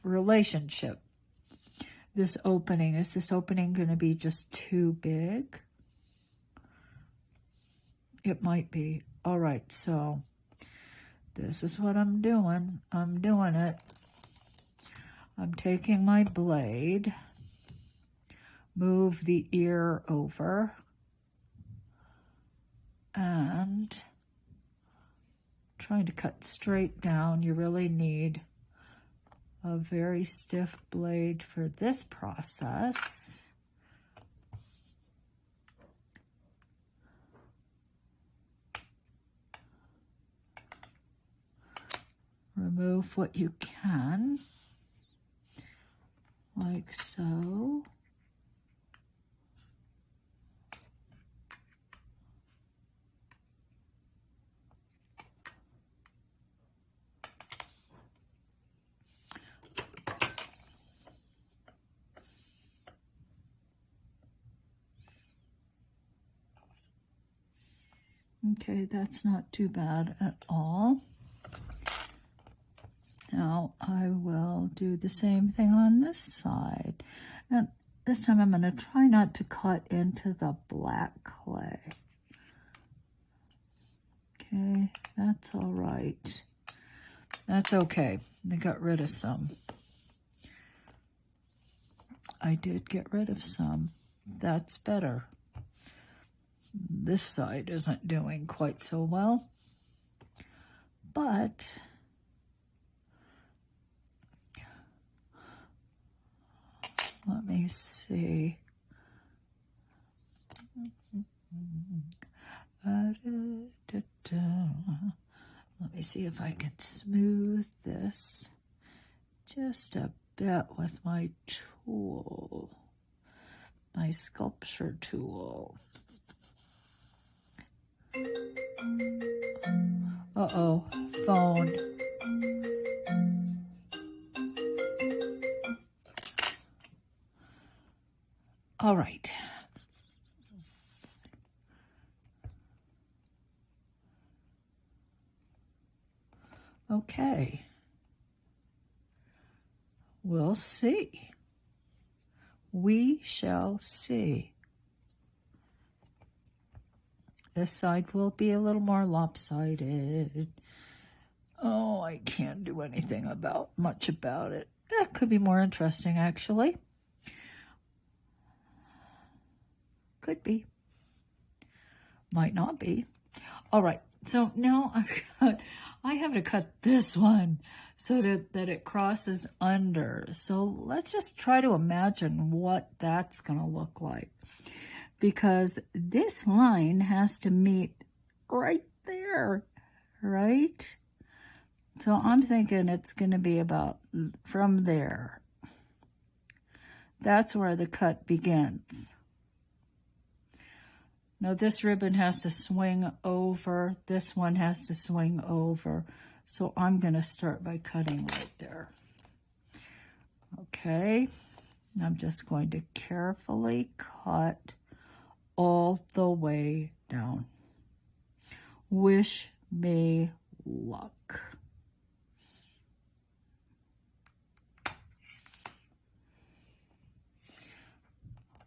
relationship? This opening, is this opening going to be just too big? It might be. All right, so this is what I'm doing. I'm doing it. I'm taking my blade, move the ear over, and trying to cut straight down. You really need a very stiff blade for this process. Remove what you can, like so. Okay, that's not too bad at all. Now I will do the same thing on this side. And this time I'm going to try not to cut into the black clay. Okay, that's all right. That's okay. I got rid of some. I did get rid of some. That's better. This side isn't doing quite so well, but let me see. Let me see if I can smooth this just a bit with my tool, my sculpture tool. Uh-oh, phone. All right. Okay. We'll see. We shall see. This side will be a little more lopsided. Oh, I can't do anything much about it. That could be more interesting, actually. Could be. Might not be. All right. So now I have to cut this one so that it crosses under. So let's just try to imagine what that's going to look like. Because this line has to meet right there, right? So I'm thinking it's going to be about from there. That's where the cut begins. Now this ribbon has to swing over. This one has to swing over. So I'm going to start by cutting right there. Okay. I'm just going to carefully cut all the way down. Wish me luck.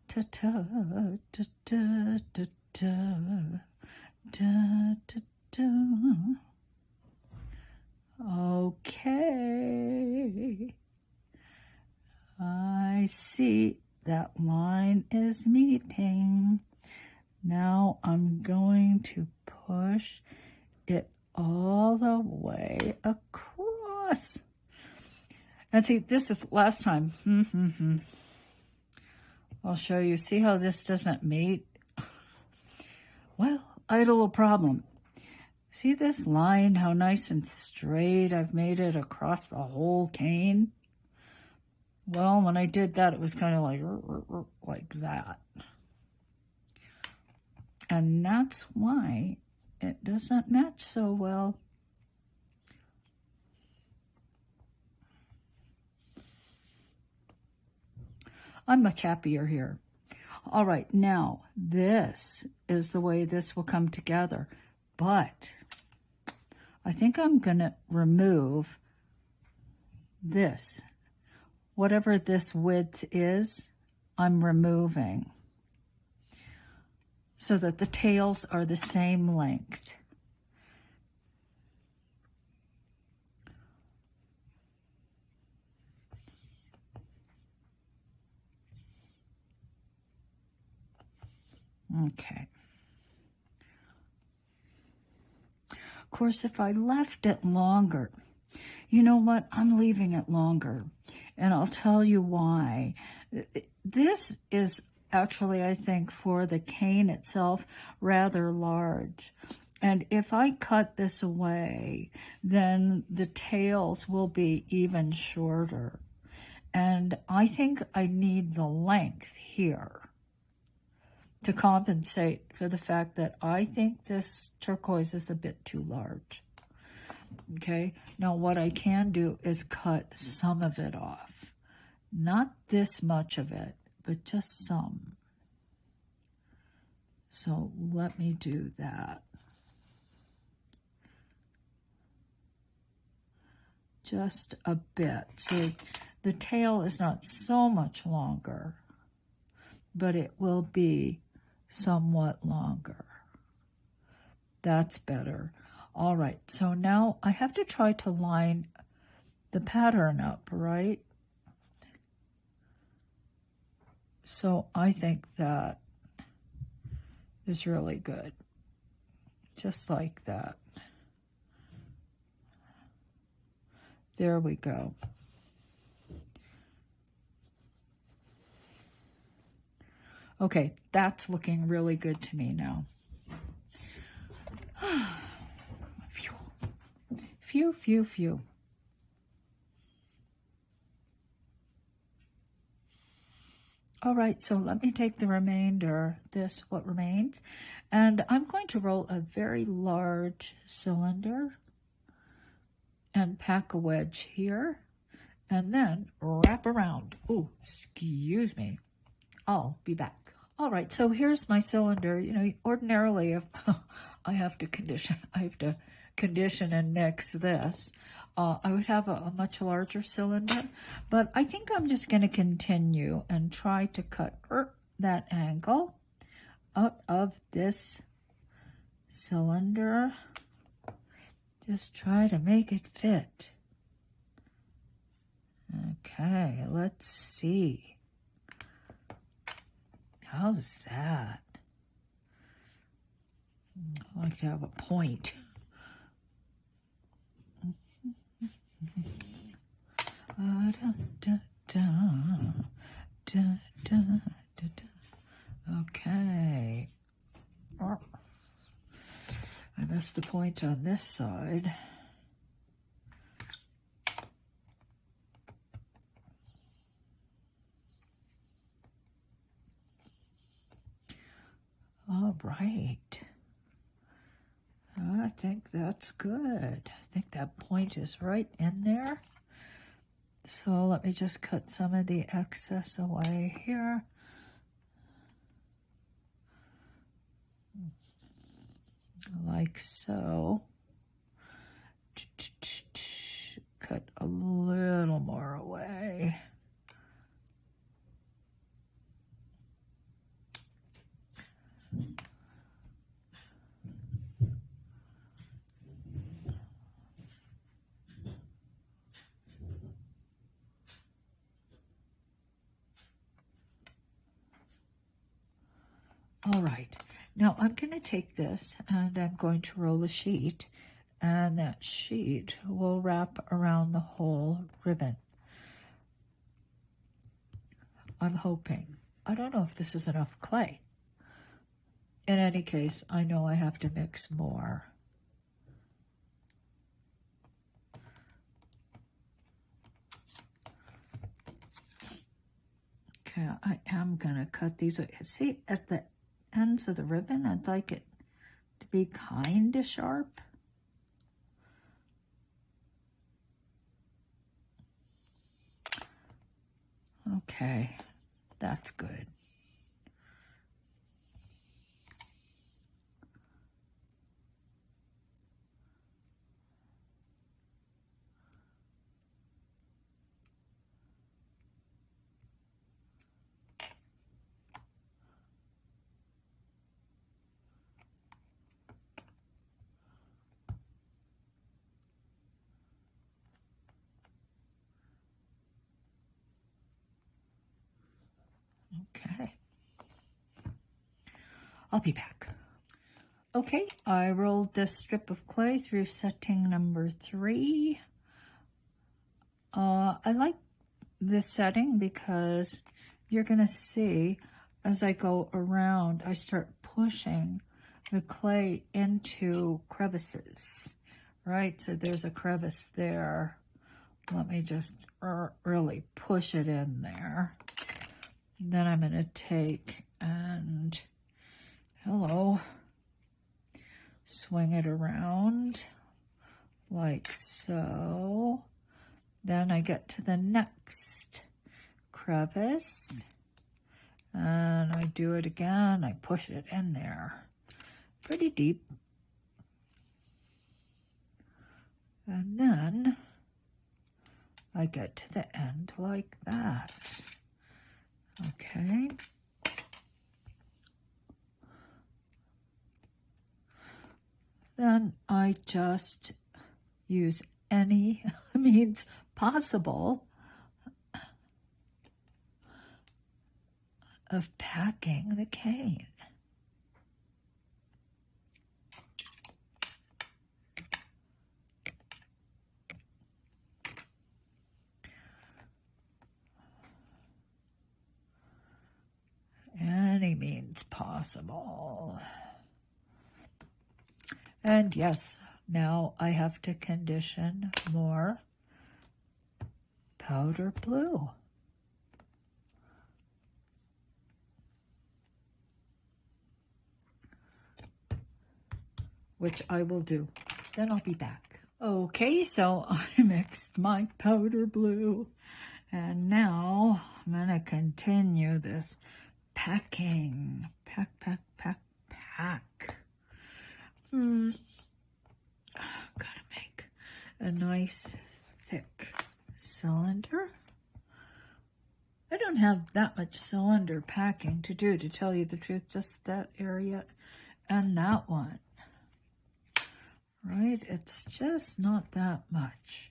Ta ta ta ta ta ta ta ta ta. Okay. I see that line is meeting. Now I'm going to push it all the way across. And see, this is last time. I'll show you. See how this doesn't meet? Well, I had a little problem. See this line, how nice and straight I've made it across the whole cane? Well, when I did that, it was kind of like that. And that's why it doesn't match so well. I'm much happier here. All right, now this is the way this will come together. But I think I'm going to remove this. Whatever this width is, I'm removing so that the tails are the same length. Okay. Of course, if I left it longer, you know what? I'm leaving it longer, and I'll tell you why. This is actually, I think, for the cane itself, rather large. And if I cut this away, then the tails will be even shorter. And I think I need the length here to compensate for the fact that I think this turquoise is a bit too large. Okay, now what I can do is cut some of it off. Not this much of it, but just some. So let me do that. Just a bit. See, the tail is not so much longer, but it will be somewhat longer. That's better. All right, so now I have to try to line the pattern up, right? So I think that is really good. Just like that. There we go. Okay, that's looking really good to me now. Phew, phew, phew. All right, so let me take the remainder, what remains, and I'm going to roll a very large cylinder and pack a wedge here, and then wrap around. Oh, excuse me. I'll be back. All right, so here's my cylinder. You know, ordinarily if I have to condition and mix this, I would have a much larger cylinder, but I think I'm just going to continue and try to cut that angle out of this cylinder. Just try to make it fit. Okay, let's see. How's that? I like to have a point. Okay. I missed the point on this side. All right. I think that's good. I think that point is right in there. So let me just cut some of the excess away here. Like so. Cut a little more away. All right, now I'm going to take this and I'm going to roll a sheet, and that sheet will wrap around the whole ribbon. I'm hoping. I don't know if this is enough clay. In any case, I know I have to mix more. Okay, I am going to cut these. See, at the ends of the ribbon, I'd like it to be kind of sharp. Okay, that's good. Okay, I'll be back. Okay, I rolled this strip of clay through setting number 3. I like this setting because you're going to see as I go around, I start pushing the clay into crevices, right? So there's a crevice there. Let me just really push it in there. Then I'm going to take and, swing it around like so. Then I get to the next crevice and I do it again. I push it in there pretty deep. And then I get to the end like that. Okay. Then I just use any means possible of packing the cane. Any means possible. And yes, now I have to condition more powder blue. Which I will do. Then I'll be back. Okay, so I mixed my powder blue. And now I'm going to continue this packing. Pack. Gotta make a nice thick cylinder. I don't have that much cylinder packing to do, to tell you the truth, just that area and that one. Right? It's just not that much.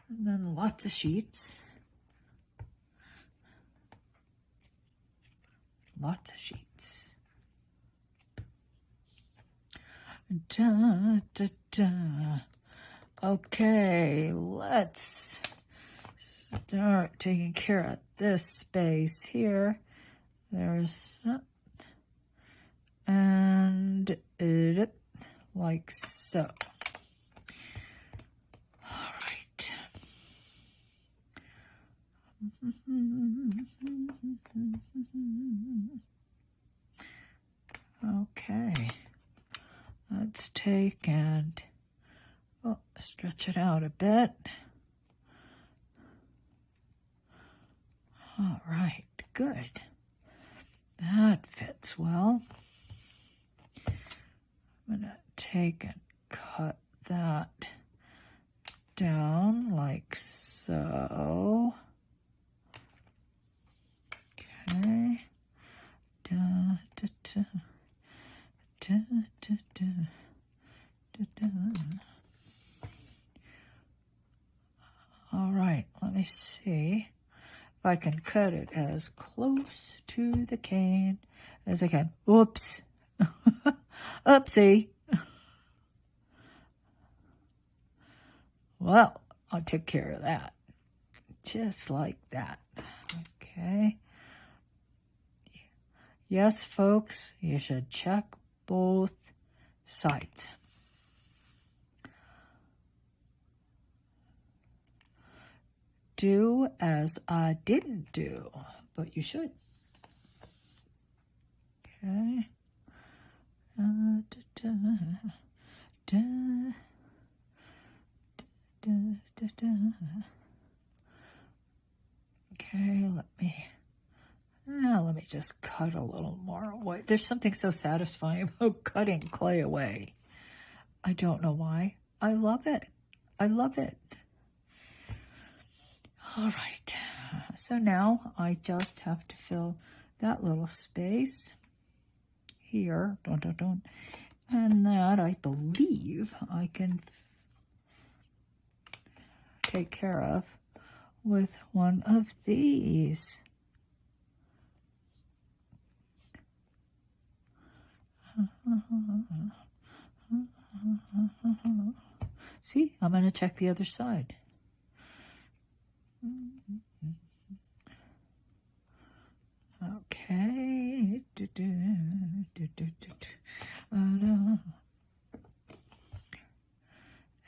And then lots of sheets. Lots of sheets. Da, da, da. Okay, let's start taking care of this space here. There's and it like so. All right. Okay. Let's take and stretch it out a bit. All right, good. That fits well. I'm going to take and cut that down like so. Okay. Da, da, da. Da, da, da. Da, da. All right, let me see if I can cut it as close to the cane as I can. Oops. Oopsie. Well, I took care of that. Just like that. Okay. Yes, folks, you should check both sides. Do as I didn't do, but you should. Okay. Da, da, da, da, da, da. Okay, let me just cut a little more away. There's something so satisfying about cutting clay away. I don't know why. I love it. I love it. All right. So now I just have to fill that little space here. And that, I believe, I can take care of with one of these. See, I'm going to check the other side. Okay.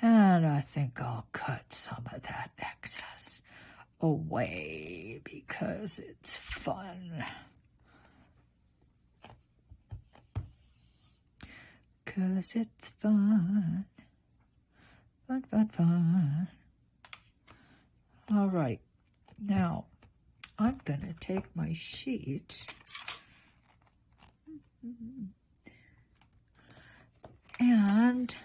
And I think I'll cut some of that excess away because it's fun. Because it's fun. Fun. All right. Now, I'm going to take my sheet and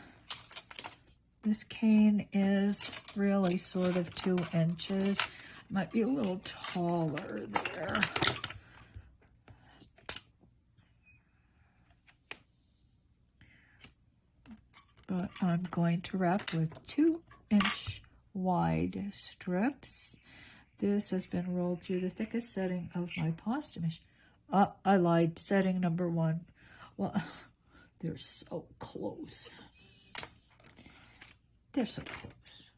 this cane is really sort of 2 inches. Might be a little taller there. But I'm going to wrap with 2-inch wide strips. This has been rolled through the thickest setting of my pasta machine. I lied, setting number 1. Well, they're so close. They're so close.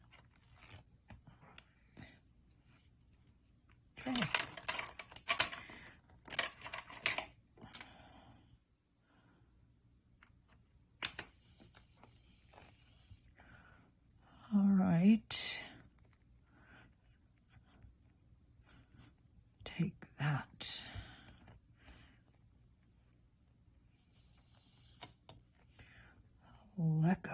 Okay. All right. Take that. Let go.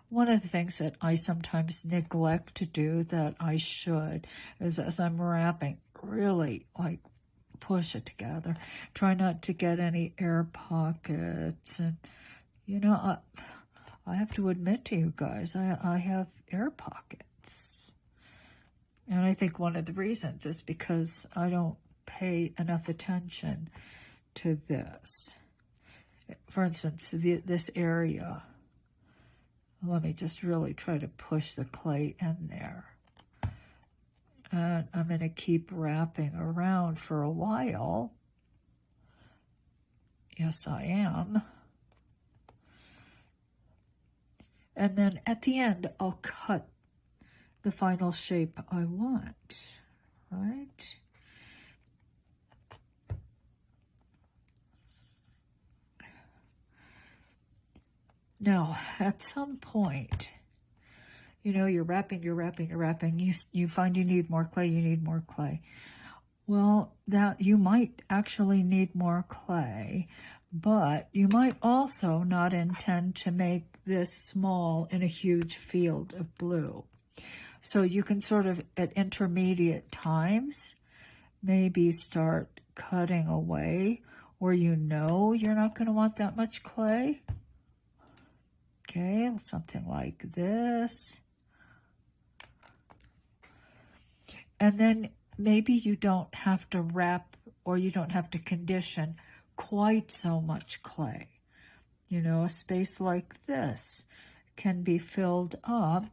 one of the things that I sometimes neglect to do that I should is, as I'm wrapping, really like push it together. Try not to get any air pockets. And, you know, I have to admit to you guys, I have air pockets. And I think one of the reasons is because I don't pay enough attention to this. For instance, this area. Let me just really try to push the clay in there. And I'm going to keep wrapping around for a while. Yes, I am. And then at the end, I'll cut the final shape I want, right? Now, at some point, you know, you're wrapping, you find you need more clay, Well, that you might actually need more clay, but you might also not intend to make this small in a huge field of blue. So you can sort of, at intermediate times, maybe start cutting away where you know you're not going to want that much clay. Okay, something like this. And then maybe you don't have to wrap or you don't have to condition quite so much clay. You know, a space like this can be filled up.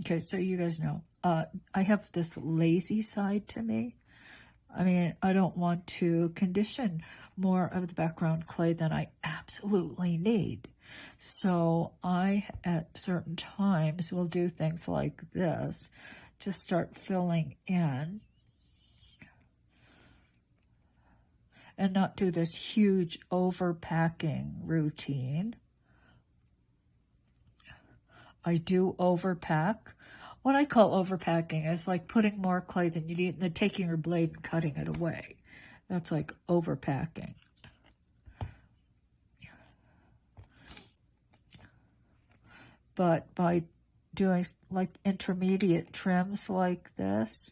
Okay, so you guys know, I have this lazy side to me. I mean, I don't want to condition more of the background clay than I absolutely need. So I, at certain times, will do things like this. Just start filling in. And not do this huge overpacking routine. I do overpack. What I call overpacking is like putting more clay than you need and then taking your blade and cutting it away. That's like overpacking. But by doing like intermediate trims like this,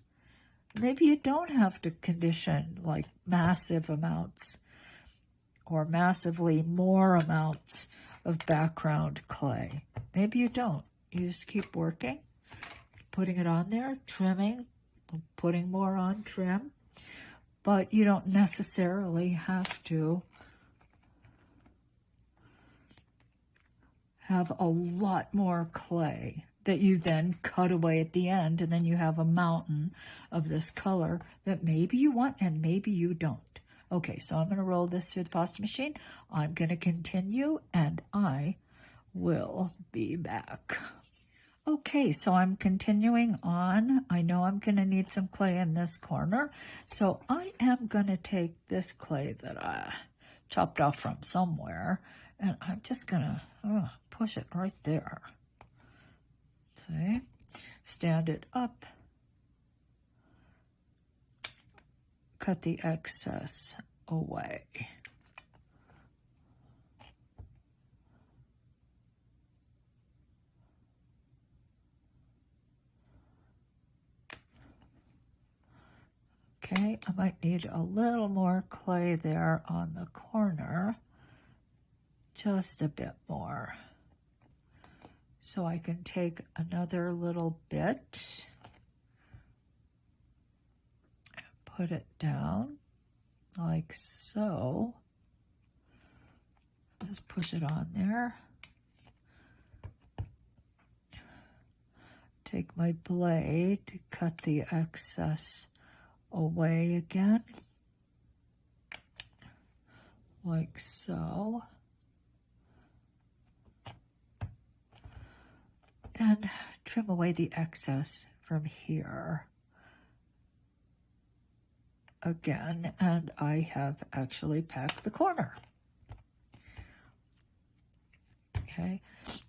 maybe you don't have to condition like massive amounts or massively more amounts of background clay. Maybe you don't. You just keep working, putting it on there, trimming, putting more on trim. But you don't necessarily have to have a lot more clay that you then cut away at the end, and then you have a mountain of this color that maybe you want and maybe you don't. Okay, so I'm going to roll this through the pasta machine. I'm going to continue, and I will be back. Okay, so I'm continuing on. I know I'm going to need some clay in this corner, so I am going to take this clay that I chopped off from somewhere, and I'm just going to push it right there. See? Stand it up. Cut the excess away. Okay, I might need a little more clay there on the corner. Just a bit more. So I can take another little bit and put it down like so. Just push it on there. Take my blade to cut the excess away again, like so. Then trim away the excess from here again, and I have actually packed the corner. Okay,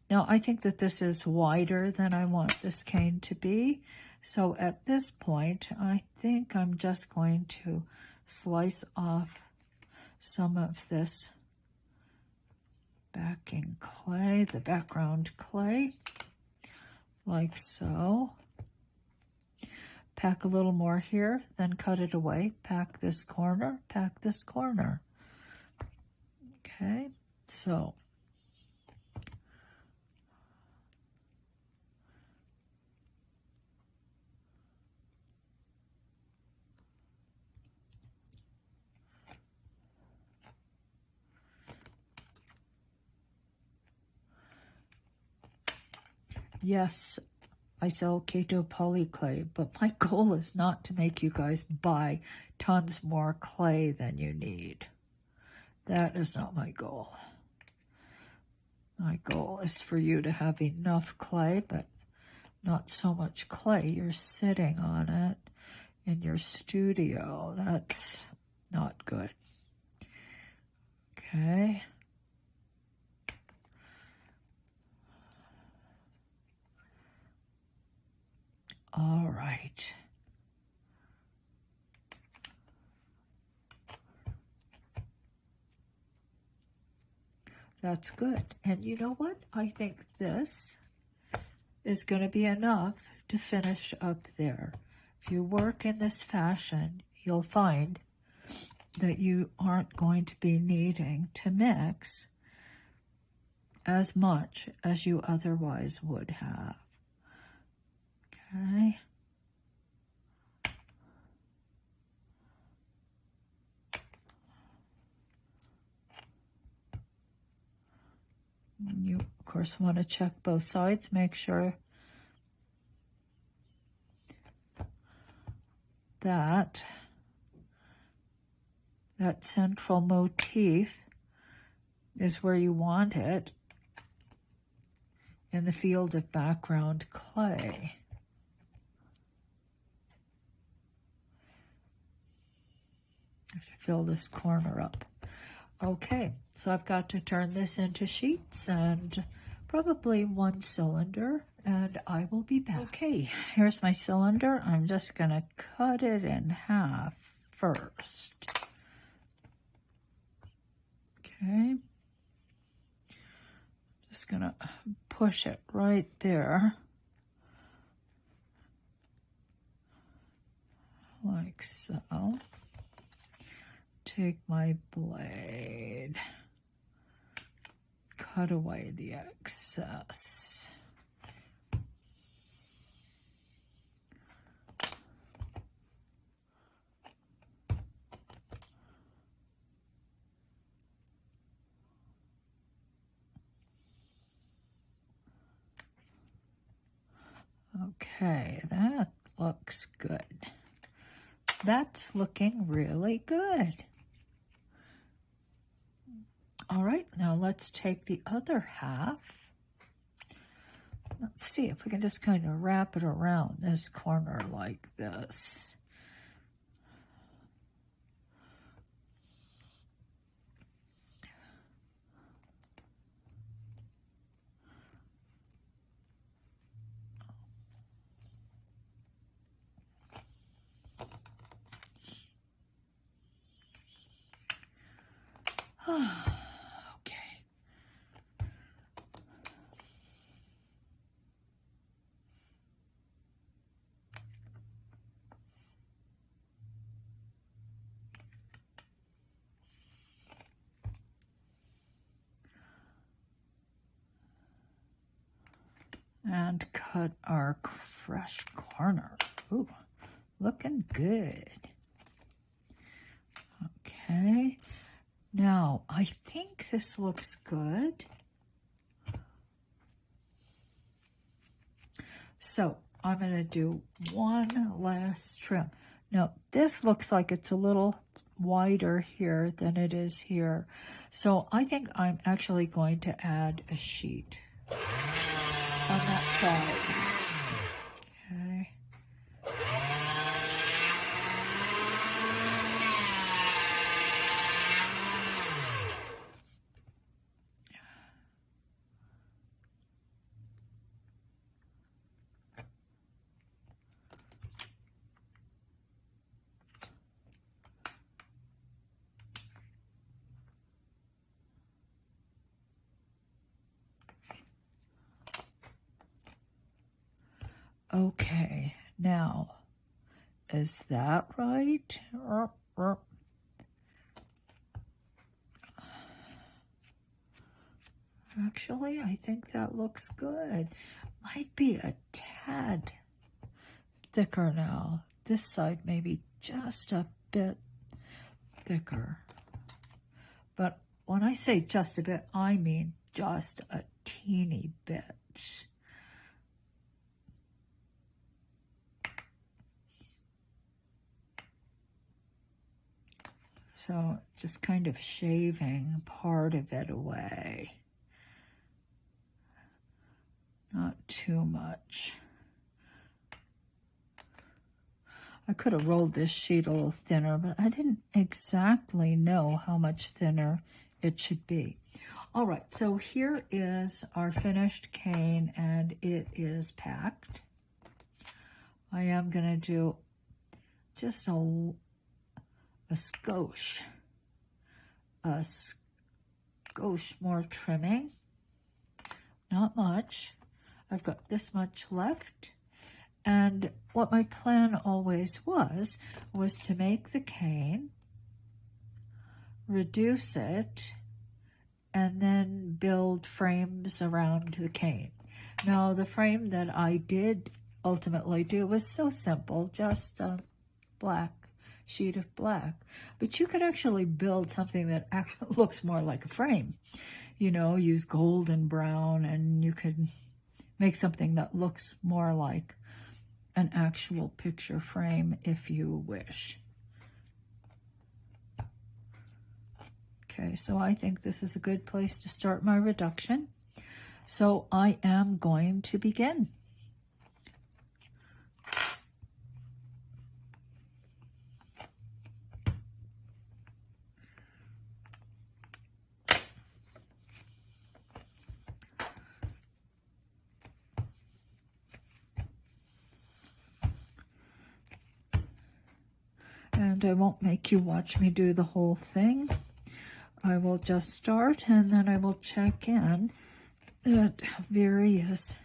now I think that this is wider than I want this cane to be, so at this point I think I'm just going to slice off some of this backing clay, the background clay, like so. Pack a little more here, then cut it away. Pack this corner, pack this corner. Okay, so yes, I sell Kato POLYCLAY, but my goal is not to make you guys buy tons more clay than you need. That is not my goal. My goal is for you to have enough clay, but not so much clay. You're sitting on it in your studio. That's not good. Okay. All right. That's good. And you know what? I think this is going to be enough to finish up there. If you work in this fashion, you'll find that you aren't going to be needing to mix as much as you otherwise would have. Okay. You, of course, want to check both sides, make sure that central motif is where you want it in the field of background clay. I have to fill this corner up. Okay, so I've got to turn this into sheets and probably one cylinder, and I will be back. Okay, here's my cylinder. I'm just going to cut it in half first. Okay. Just going to push it right there. Like so. Take my blade, cut away the excess. Okay, that looks good. That's looking really good. All right, now let's take the other half. Let's see if we can just kind of wrap it around this corner like this. Okay. And cut our fresh corner. Ooh, looking good. Okay. Now, I think this looks good. So, I'm going to do one last trim. Now, this looks like it's a little wider here than it is here. So, I think I'm actually going to add a sheet on that side. Okay. Okay, now, is that right? Actually, I think that looks good. Might be a tad thicker now. This side maybe just a bit thicker. But when I say just a bit, I mean just a teeny bit. So just kind of shaving part of it away. Not too much. I could have rolled this sheet a little thinner, but I didn't exactly know how much thinner it should be. All right, so here is our finished cane, and it is packed. I am going to do just a skosh more trimming. Not much. I've got this much left. And what my plan always was to make the cane, reduce it, and then build frames around the cane. Now, the frame that I did ultimately do was so simple, just a black sheet of black. But you could actually build something that actually looks more like a frame. You know, use gold and brown, and you could make something that looks more like an actual picture frame if you wish. Okay, so I think this is a good place to start my reduction. So I am going to begin. And I won't make you watch me do the whole thing. I will just start, and then I will check in at various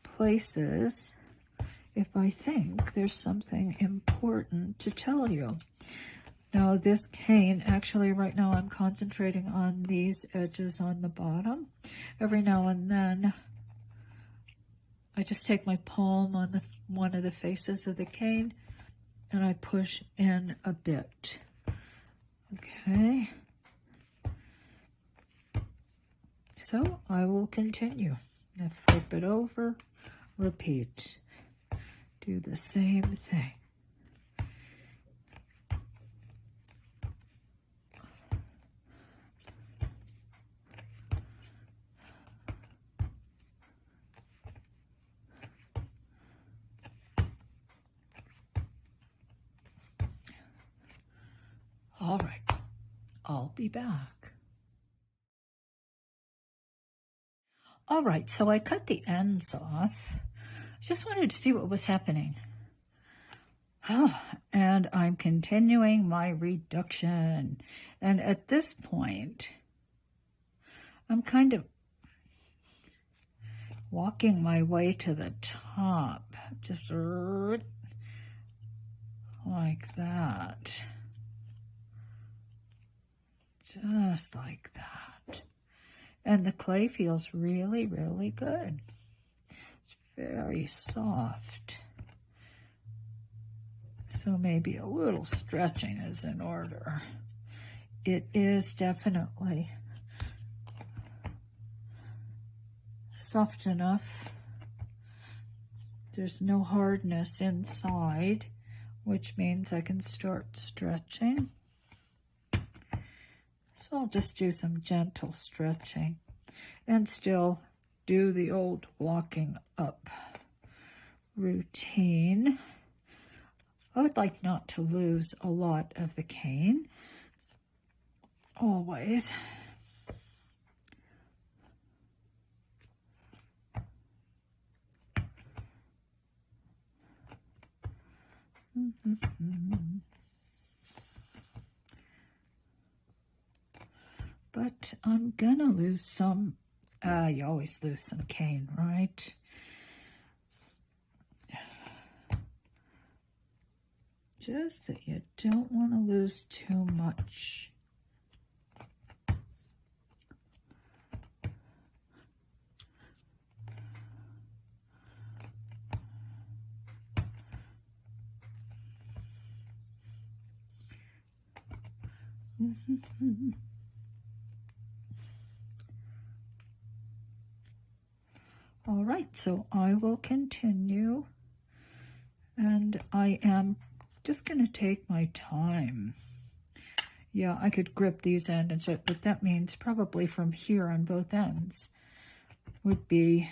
places if I think there's something important to tell you. Now, this cane, actually right now I'm concentrating on these edges on the bottom. Every now and then I just take my palm on one of the faces of the cane and I push in a bit. Okay. So I will continue. Now flip it over, repeat. Do the same thing. All right, I'll be back. All right, so I cut the ends off. Just wanted to see what was happening. And I'm continuing my reduction. And at this point, I'm kind of walking my way to the top, just like that. Just like that. And the clay feels really, really good. It's very soft. So maybe a little stretching is in order. It is definitely soft enough. There's no hardness inside, which means I can start stretching. So I'll just do some gentle stretching and still do the old walking up routine. I would like not to lose a lot of the cane, always. But I'm gonna lose some, you always lose some cane, right? just that you don't want to lose too much. All right, so I will continue, and I am just going to take my time. Yeah, I could grip these ends, but that means probably from here on both ends would be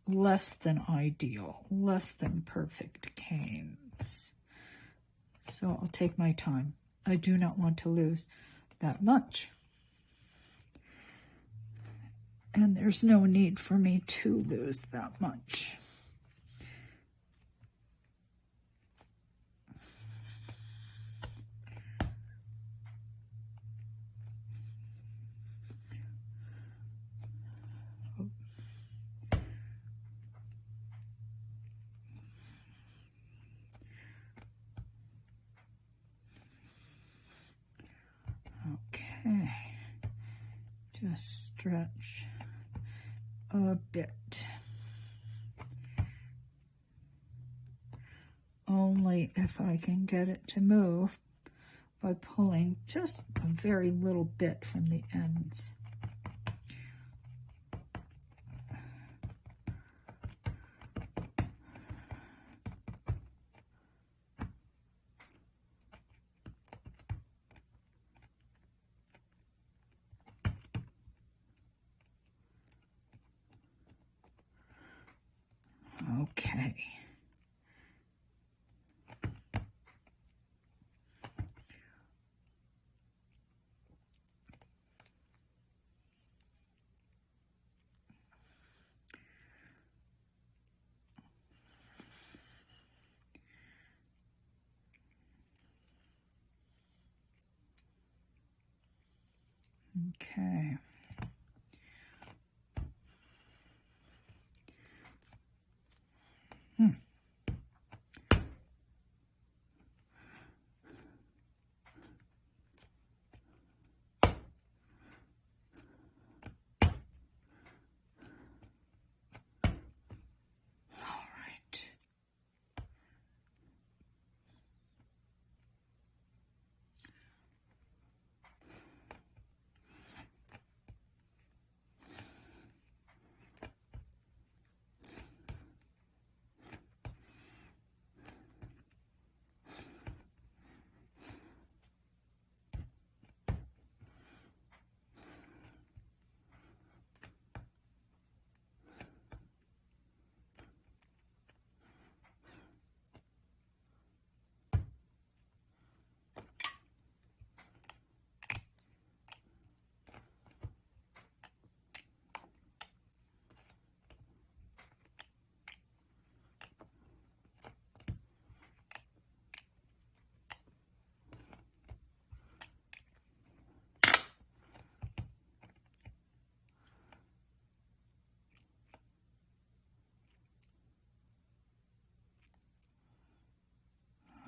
less than ideal, less than perfect canes. So I'll take my time. I do not want to lose that much. And there's no need for me to lose that much. Okay, just stretch a bit. Only if I can get it to move by pulling just a very little bit from the ends. Okay. Okay.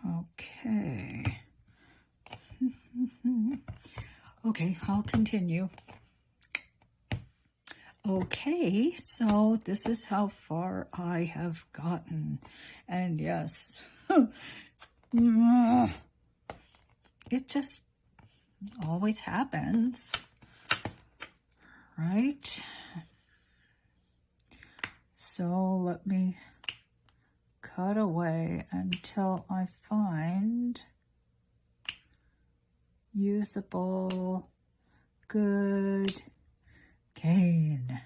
Okay. Okay, I'll continue. Okay, so this is how far I have gotten. And yes, it just always happens, right? So let me cut away until I find usable, good cane.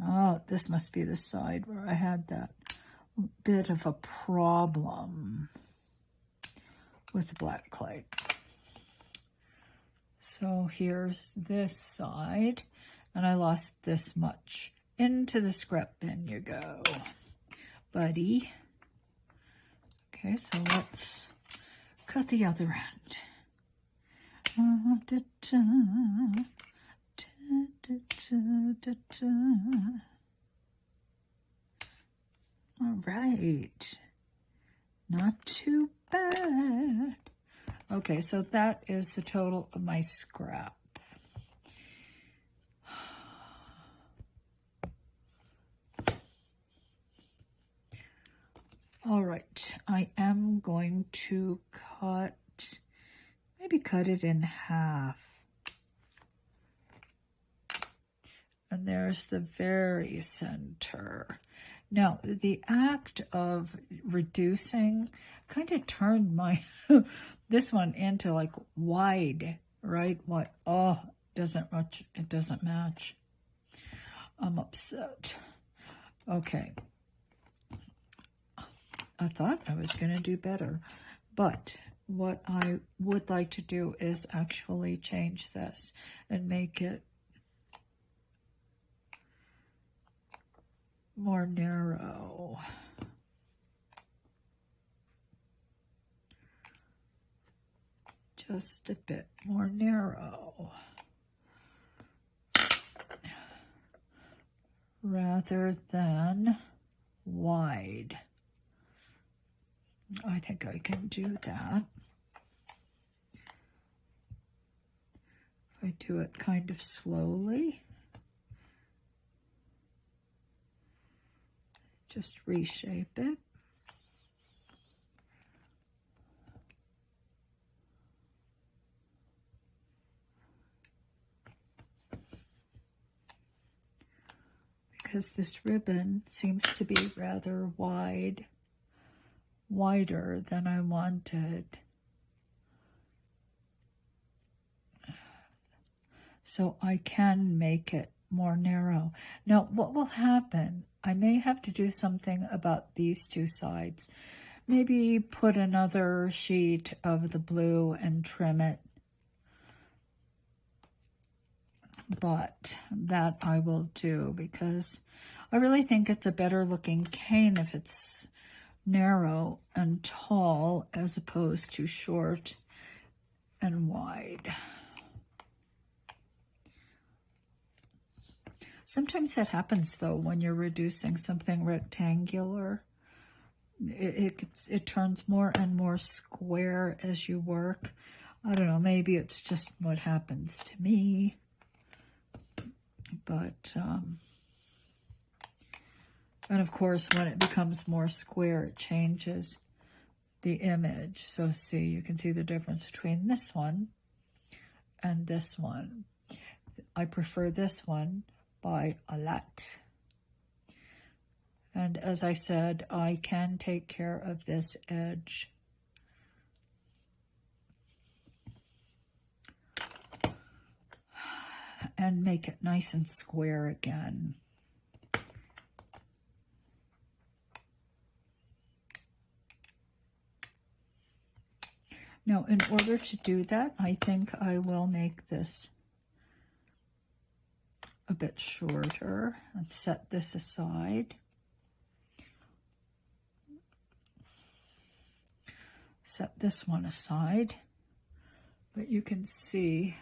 Oh, this must be the side where I had that bit of a problem with the black clay. So here's this side, and I lost this much. Into the scrap bin you go, buddy. Okay, so let's cut the other end. All right. Not too bad. Okay, so that is the total of my scrap. All right, I am going to maybe cut it in half. And there's the very center. Now, the act of reducing kind of turned my, this one into like wide, right? What? Oh, it doesn't match. I'm upset. Okay. I thought I was going to do better, but what I would like to do is actually change this and make it more narrow. Just a bit more narrow. Rather than wide. I think I can do that. If I do it kind of slowly. Just reshape it. Because this ribbon seems to be rather wider than I wanted. So I can make it more narrow. Now, what will happen? I may have to do something about these two sides. Maybe put another sheet of the blue and trim it. But that I will do because I really think it's a better looking cane if it's narrow and tall as opposed to short and wide. Sometimes that happens though when you're reducing something rectangular. It turns more and more square as you work. I don't know, maybe it's just what happens to me. But, and of course, when it becomes more square, it changes the image. So see, you can see the difference between this one and this one. I prefer this one by a lot. And as I said, I can take care of this edge. And make it nice and square again. Now, in order to do that, I think I will make this a bit shorter and set this aside. Set this one aside, but you can see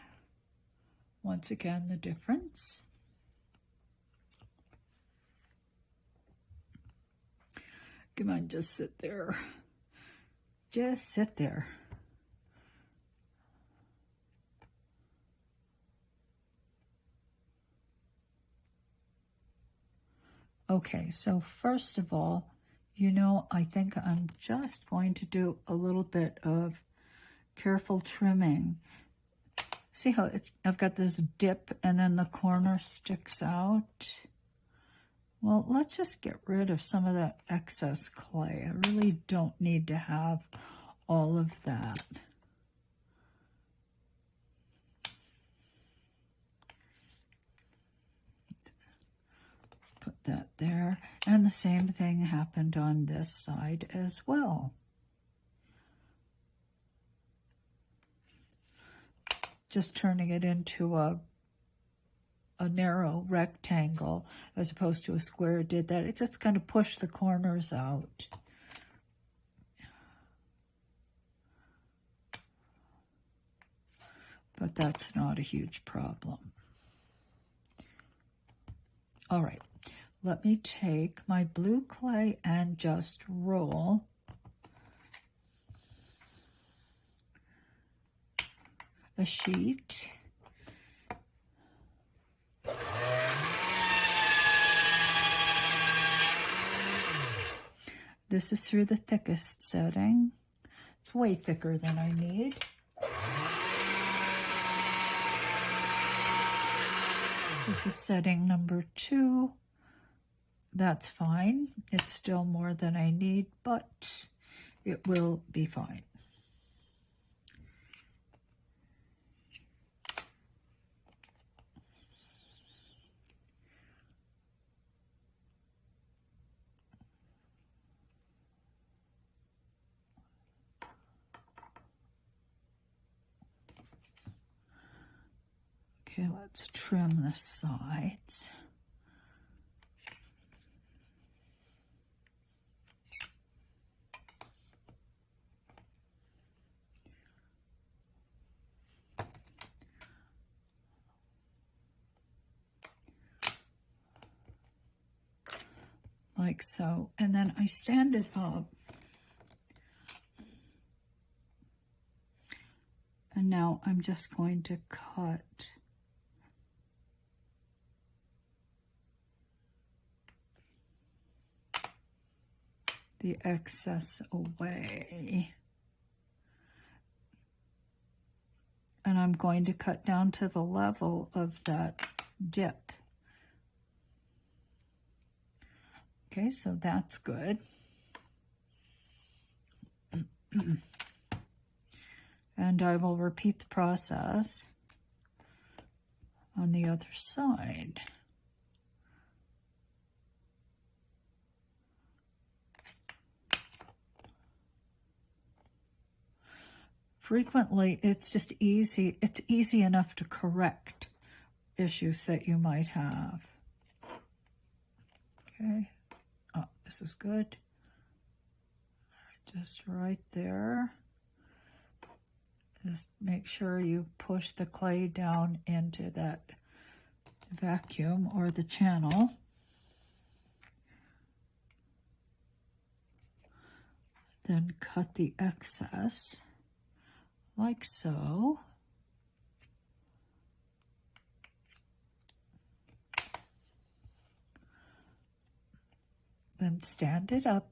once again the difference. Come on, just sit there. Just sit there. Okay, so first of all, you know, I think I'm just going to do a little bit of careful trimming. See how I've got this dip and then the corner sticks out? Well, let's just get rid of some of that excess clay. I really don't need to have all of that. Let's put that there. And the same thing happened on this side as well. Just turning it into a narrow rectangle as opposed to a square did that. It just kind of pushed the corners out. But that's not a huge problem. All right, let me take my blue clay and just roll a sheet. This is through the thickest setting. It's way thicker than I need. This is setting number 2. That's fine. It's still more than I need, but it will be fine. Okay, let's trim the sides. Like so, and then I stand it up. And now I'm just going to cut the excess away. And I'm going to cut down to the level of that dip. Okay, so that's good. And I will repeat the process on the other side. Frequently, it's just easy. It's easy enough to correct issues that you might have. Okay. Oh, this is good. Just right there. Just make sure you push the clay down into that vacuum or the channel. Then cut the excess like so. Then stand it up.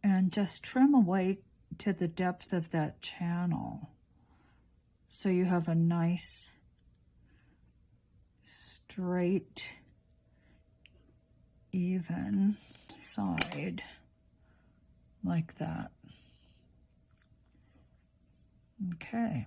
And just trim away to the depth of that channel so you have a nice straight even side like that. Okay.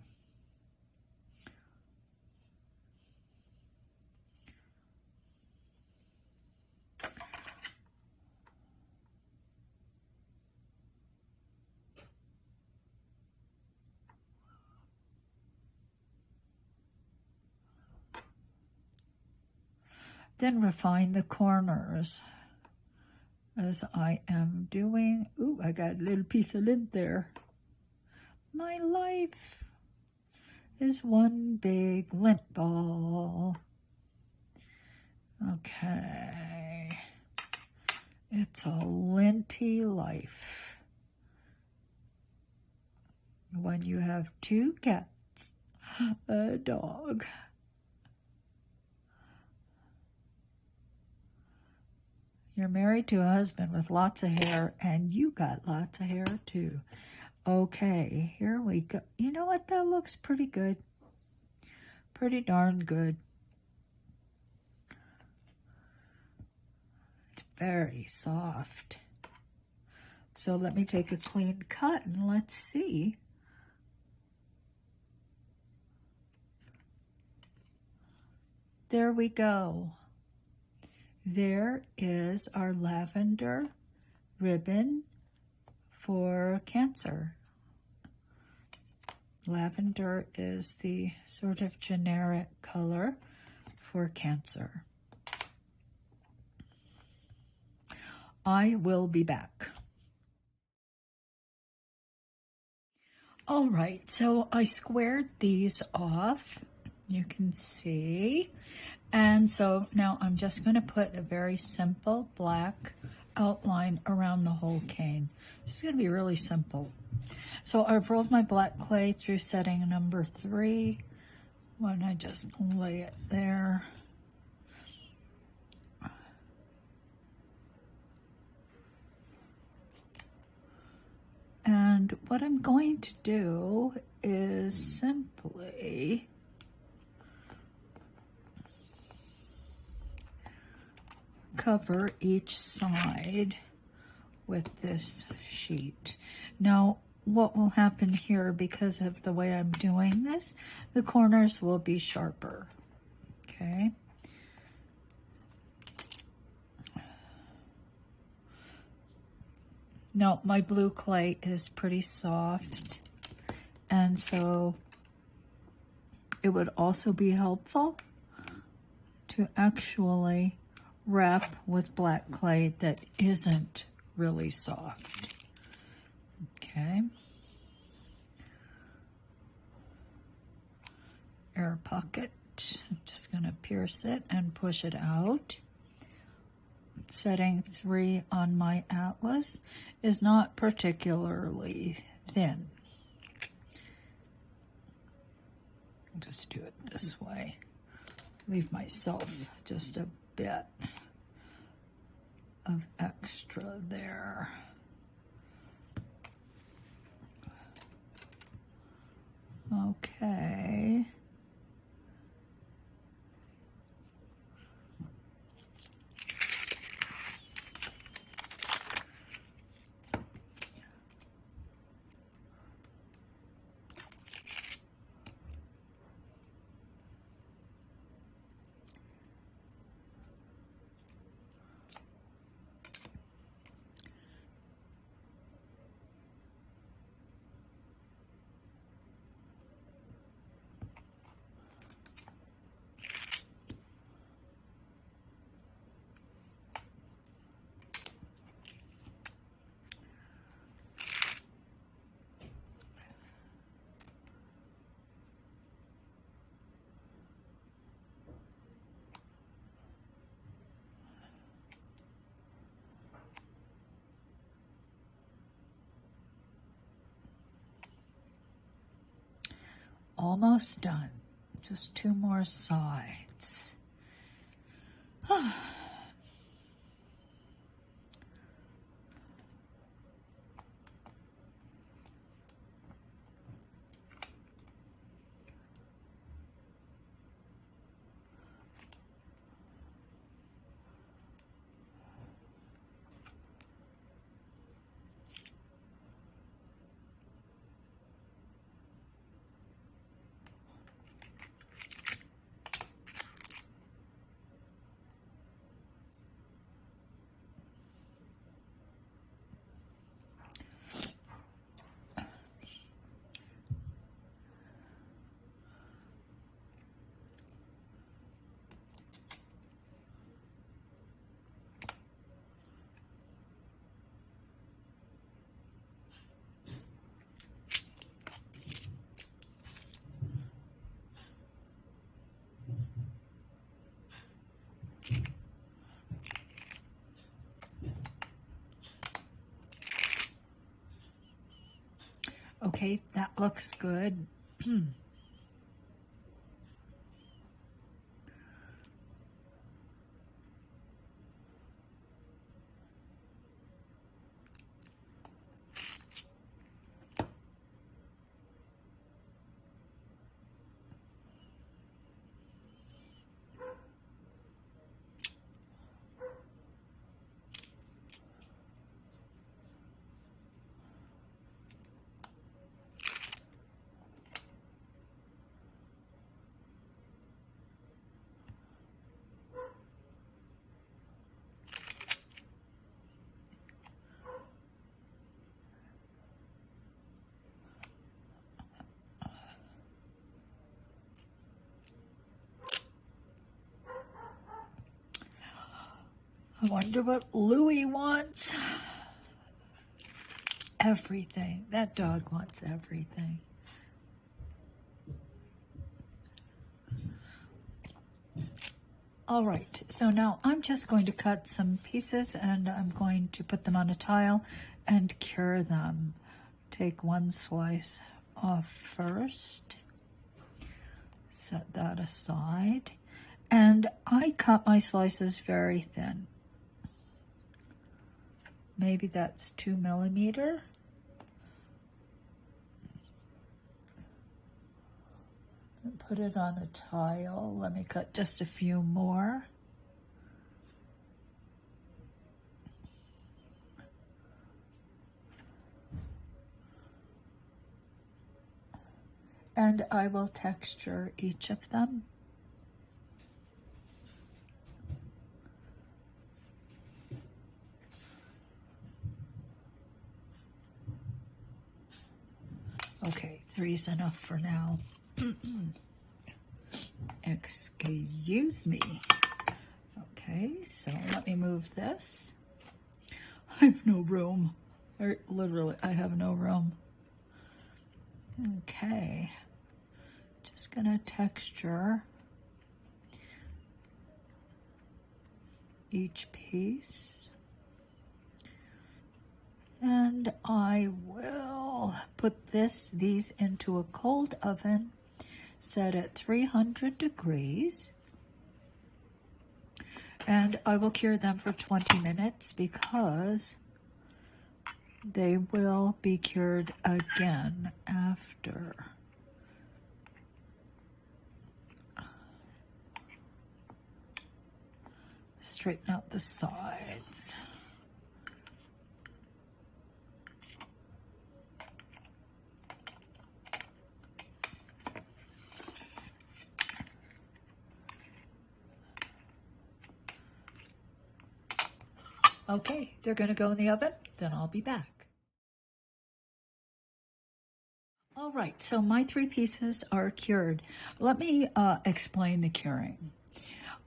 Then refine the corners as I am doing. Ooh, I got a little piece of lint there. My life is one big lint ball. Okay. It's a linty life when you have 2 cats, a dog. You're married to a husband with lots of hair, and you got lots of hair too. Okay, here we go. You know what? That looks pretty good. Pretty darn good. It's very soft. So let me take a clean cut and let's see. There we go. There is our lavender ribbon for Cancer. Lavender is the sort of generic color for Cancer. I will be back. All right, so I squared these off You can see. And so now I'm just going to put a very simple black outline around the whole cane. It's going to be really simple. So I've rolled my black clay through setting number 3. Why don't I just lay it there? And what I'm going to do is simply cover each side with this sheet. Now, what will happen here, because of the way I'm doing this, the corners will be sharper, okay? Now, my blue clay is pretty soft, and so it would also be helpful to actually wrap with black clay that isn't really soft. Okay. Air pocket. I'm just going to pierce it and push it out. Setting 3 on my atlas is not particularly thin. I'll just do it this way. Leave myself just a bit of extra there. Okay. Almost done. Just 2 more sides. Okay, that looks good. I wonder what Louie wants. Everything. That dog wants everything. All right, so now I'm just going to cut some pieces and I'm going to put them on a tile and cure them. Take one slice off first, set that aside, and I cut my slices very thin. Maybe that's 2 millimeters. And put it on a tile. Let me cut just a few more. And I will texture each of them. Okay, 3's enough for now. Excuse me. Okay, so let me move this. I have no room. Literally, I have no room. Okay, just gonna texture each piece. And I will put these into a cold oven, set at 300 degrees. And I will cure them for 20 minutes because they will be cured again after. Straighten out the sides. Okay, they're gonna go in the oven, then I'll be back. All right, so my 3 pieces are cured. Let me explain the curing.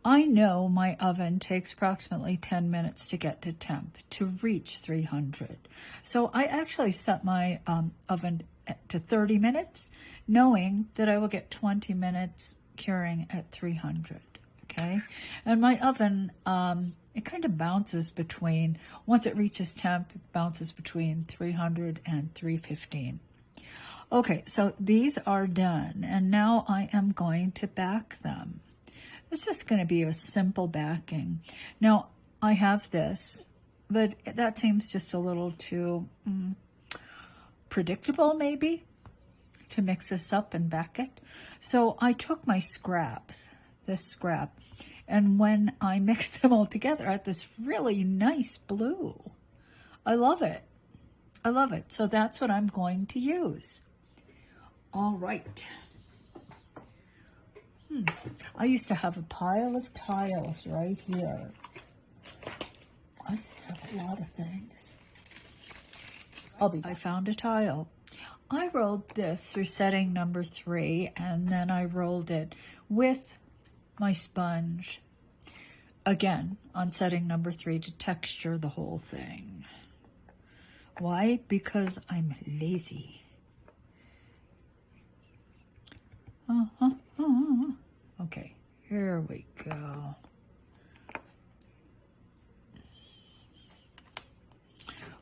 I know my oven takes approximately 10 minutes to get to temp, to reach 300. So I actually set my oven to 30 minutes, knowing that I will get 20 minutes curing at 300, okay? And my oven, it kind of bounces between, once it reaches temp, it bounces between 300 and 315. Okay, so these are done, and now I am going to back them. It's just going to be a simple backing. Now, I have this, but that seems just a little too predictable, maybe, to mix this up and back it. So I took my scraps, this scrap, and when I mixed them all together, I had this really nice blue. I love it. I love it. So that's what I'm going to use. All right. I used to have a pile of tiles right here. I used to have a lot of things. I found a tile. I rolled this through setting number 3, and then I rolled it with my sponge again on setting number 3 to texture the whole thing. Why? Because I'm lazy. Okay, here we go.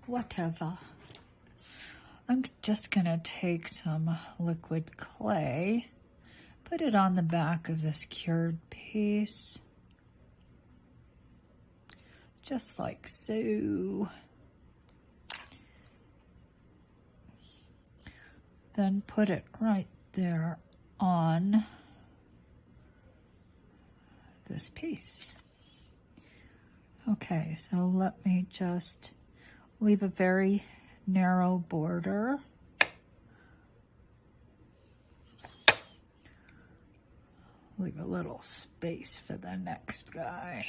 Whatever. I'm just gonna take some liquid clay, put it on the back of this cured piece, just like so. Then put it right there on this piece. Okay, so let me just leave a very narrow border. Leave a little space for the next guy.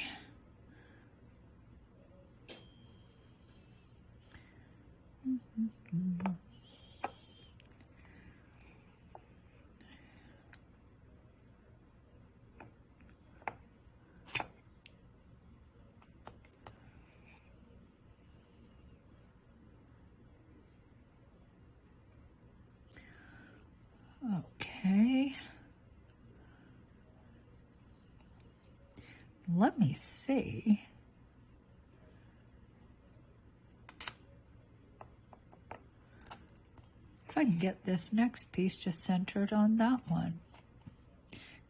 Okay. let me see. If I can get this next piece just centered on that one.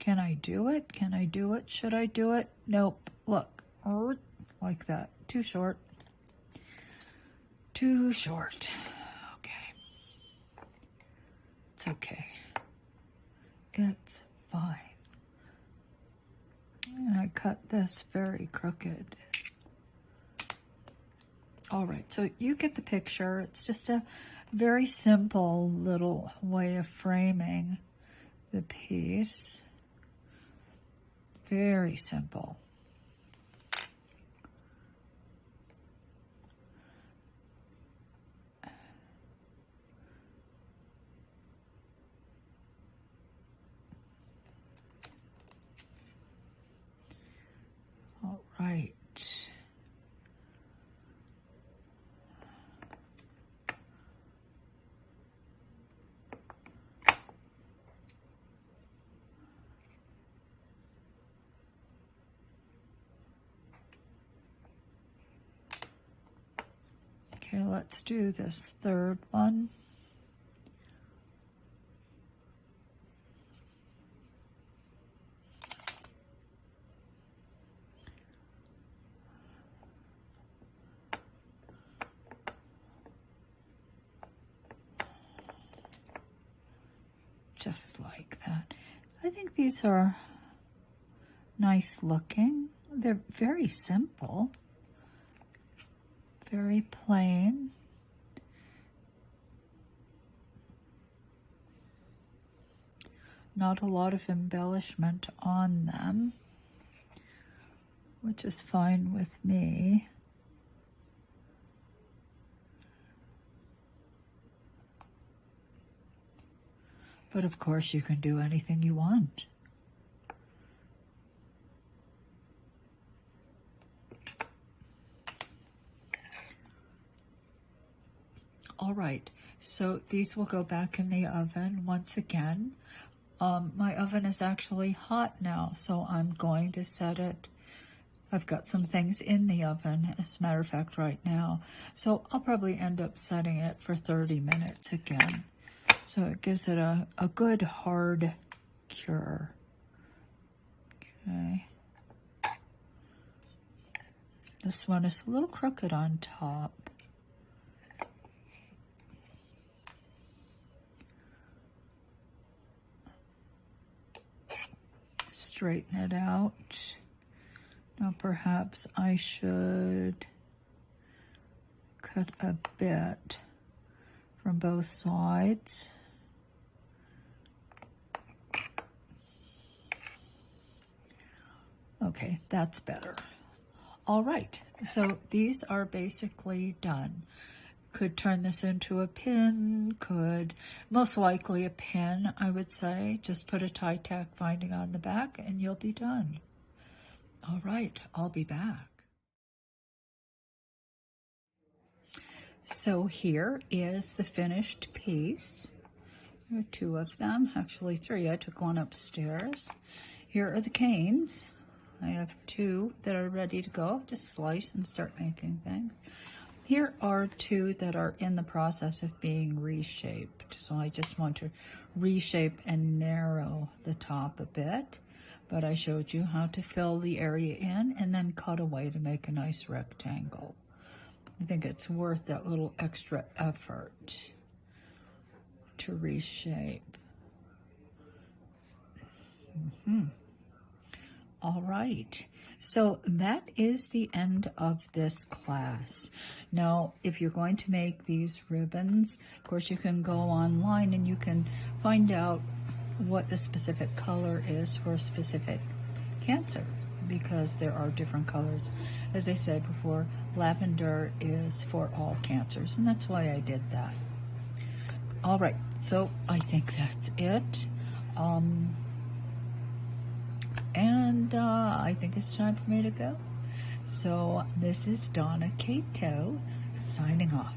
Can I do it? Can I do it? Should I do it? Nope. Look, like that. Too short. Too short. Okay. It's okay. It's fine. And I cut this very crooked. All right, so you get the picture. It's just a very simple little way of framing the piece. Very simple. All right. Okay, let's do this third one. Just like that. I think these are nice looking. They're very simple. Very plain. Not a lot of embellishment on them, which is fine with me. But of course you can do anything you want. All right, so these will go back in the oven once again. My oven is actually hot now, so I'm going to set it. I've got some things in the oven, as a matter of fact, right now. So I'll probably end up setting it for 30 minutes again. So it gives it a good hard cure. Okay. This one is a little crooked on top. Straighten it out. Now perhaps I should cut a bit from both sides. Okay, that's better. All right, so these are basically done. Could turn this into a pin, could most likely a pin, I would say. Just put a tie tack binding on the back and you'll be done. All right, I'll be back. So here is the finished piece. There are two of them, actually three. I took one upstairs. Here are the canes. I have two that are ready to go. Just slice and start making things. Here are two that are in the process of being reshaped. So I just want to reshape and narrow the top a bit. But I showed you how to fill the area in and then cut away to make a nice rectangle. I think it's worth that little extra effort to reshape. All right, so that is the end of this class. Now, if you're going to make these ribbons, of course you can go online and you can find out what the specific color is for a specific cancer, because there are different colors. As I said before, lavender is for all cancers, and that's why I did that. All right, so I think that's it. I think it's time for me to go. So this is Donna Kato signing off.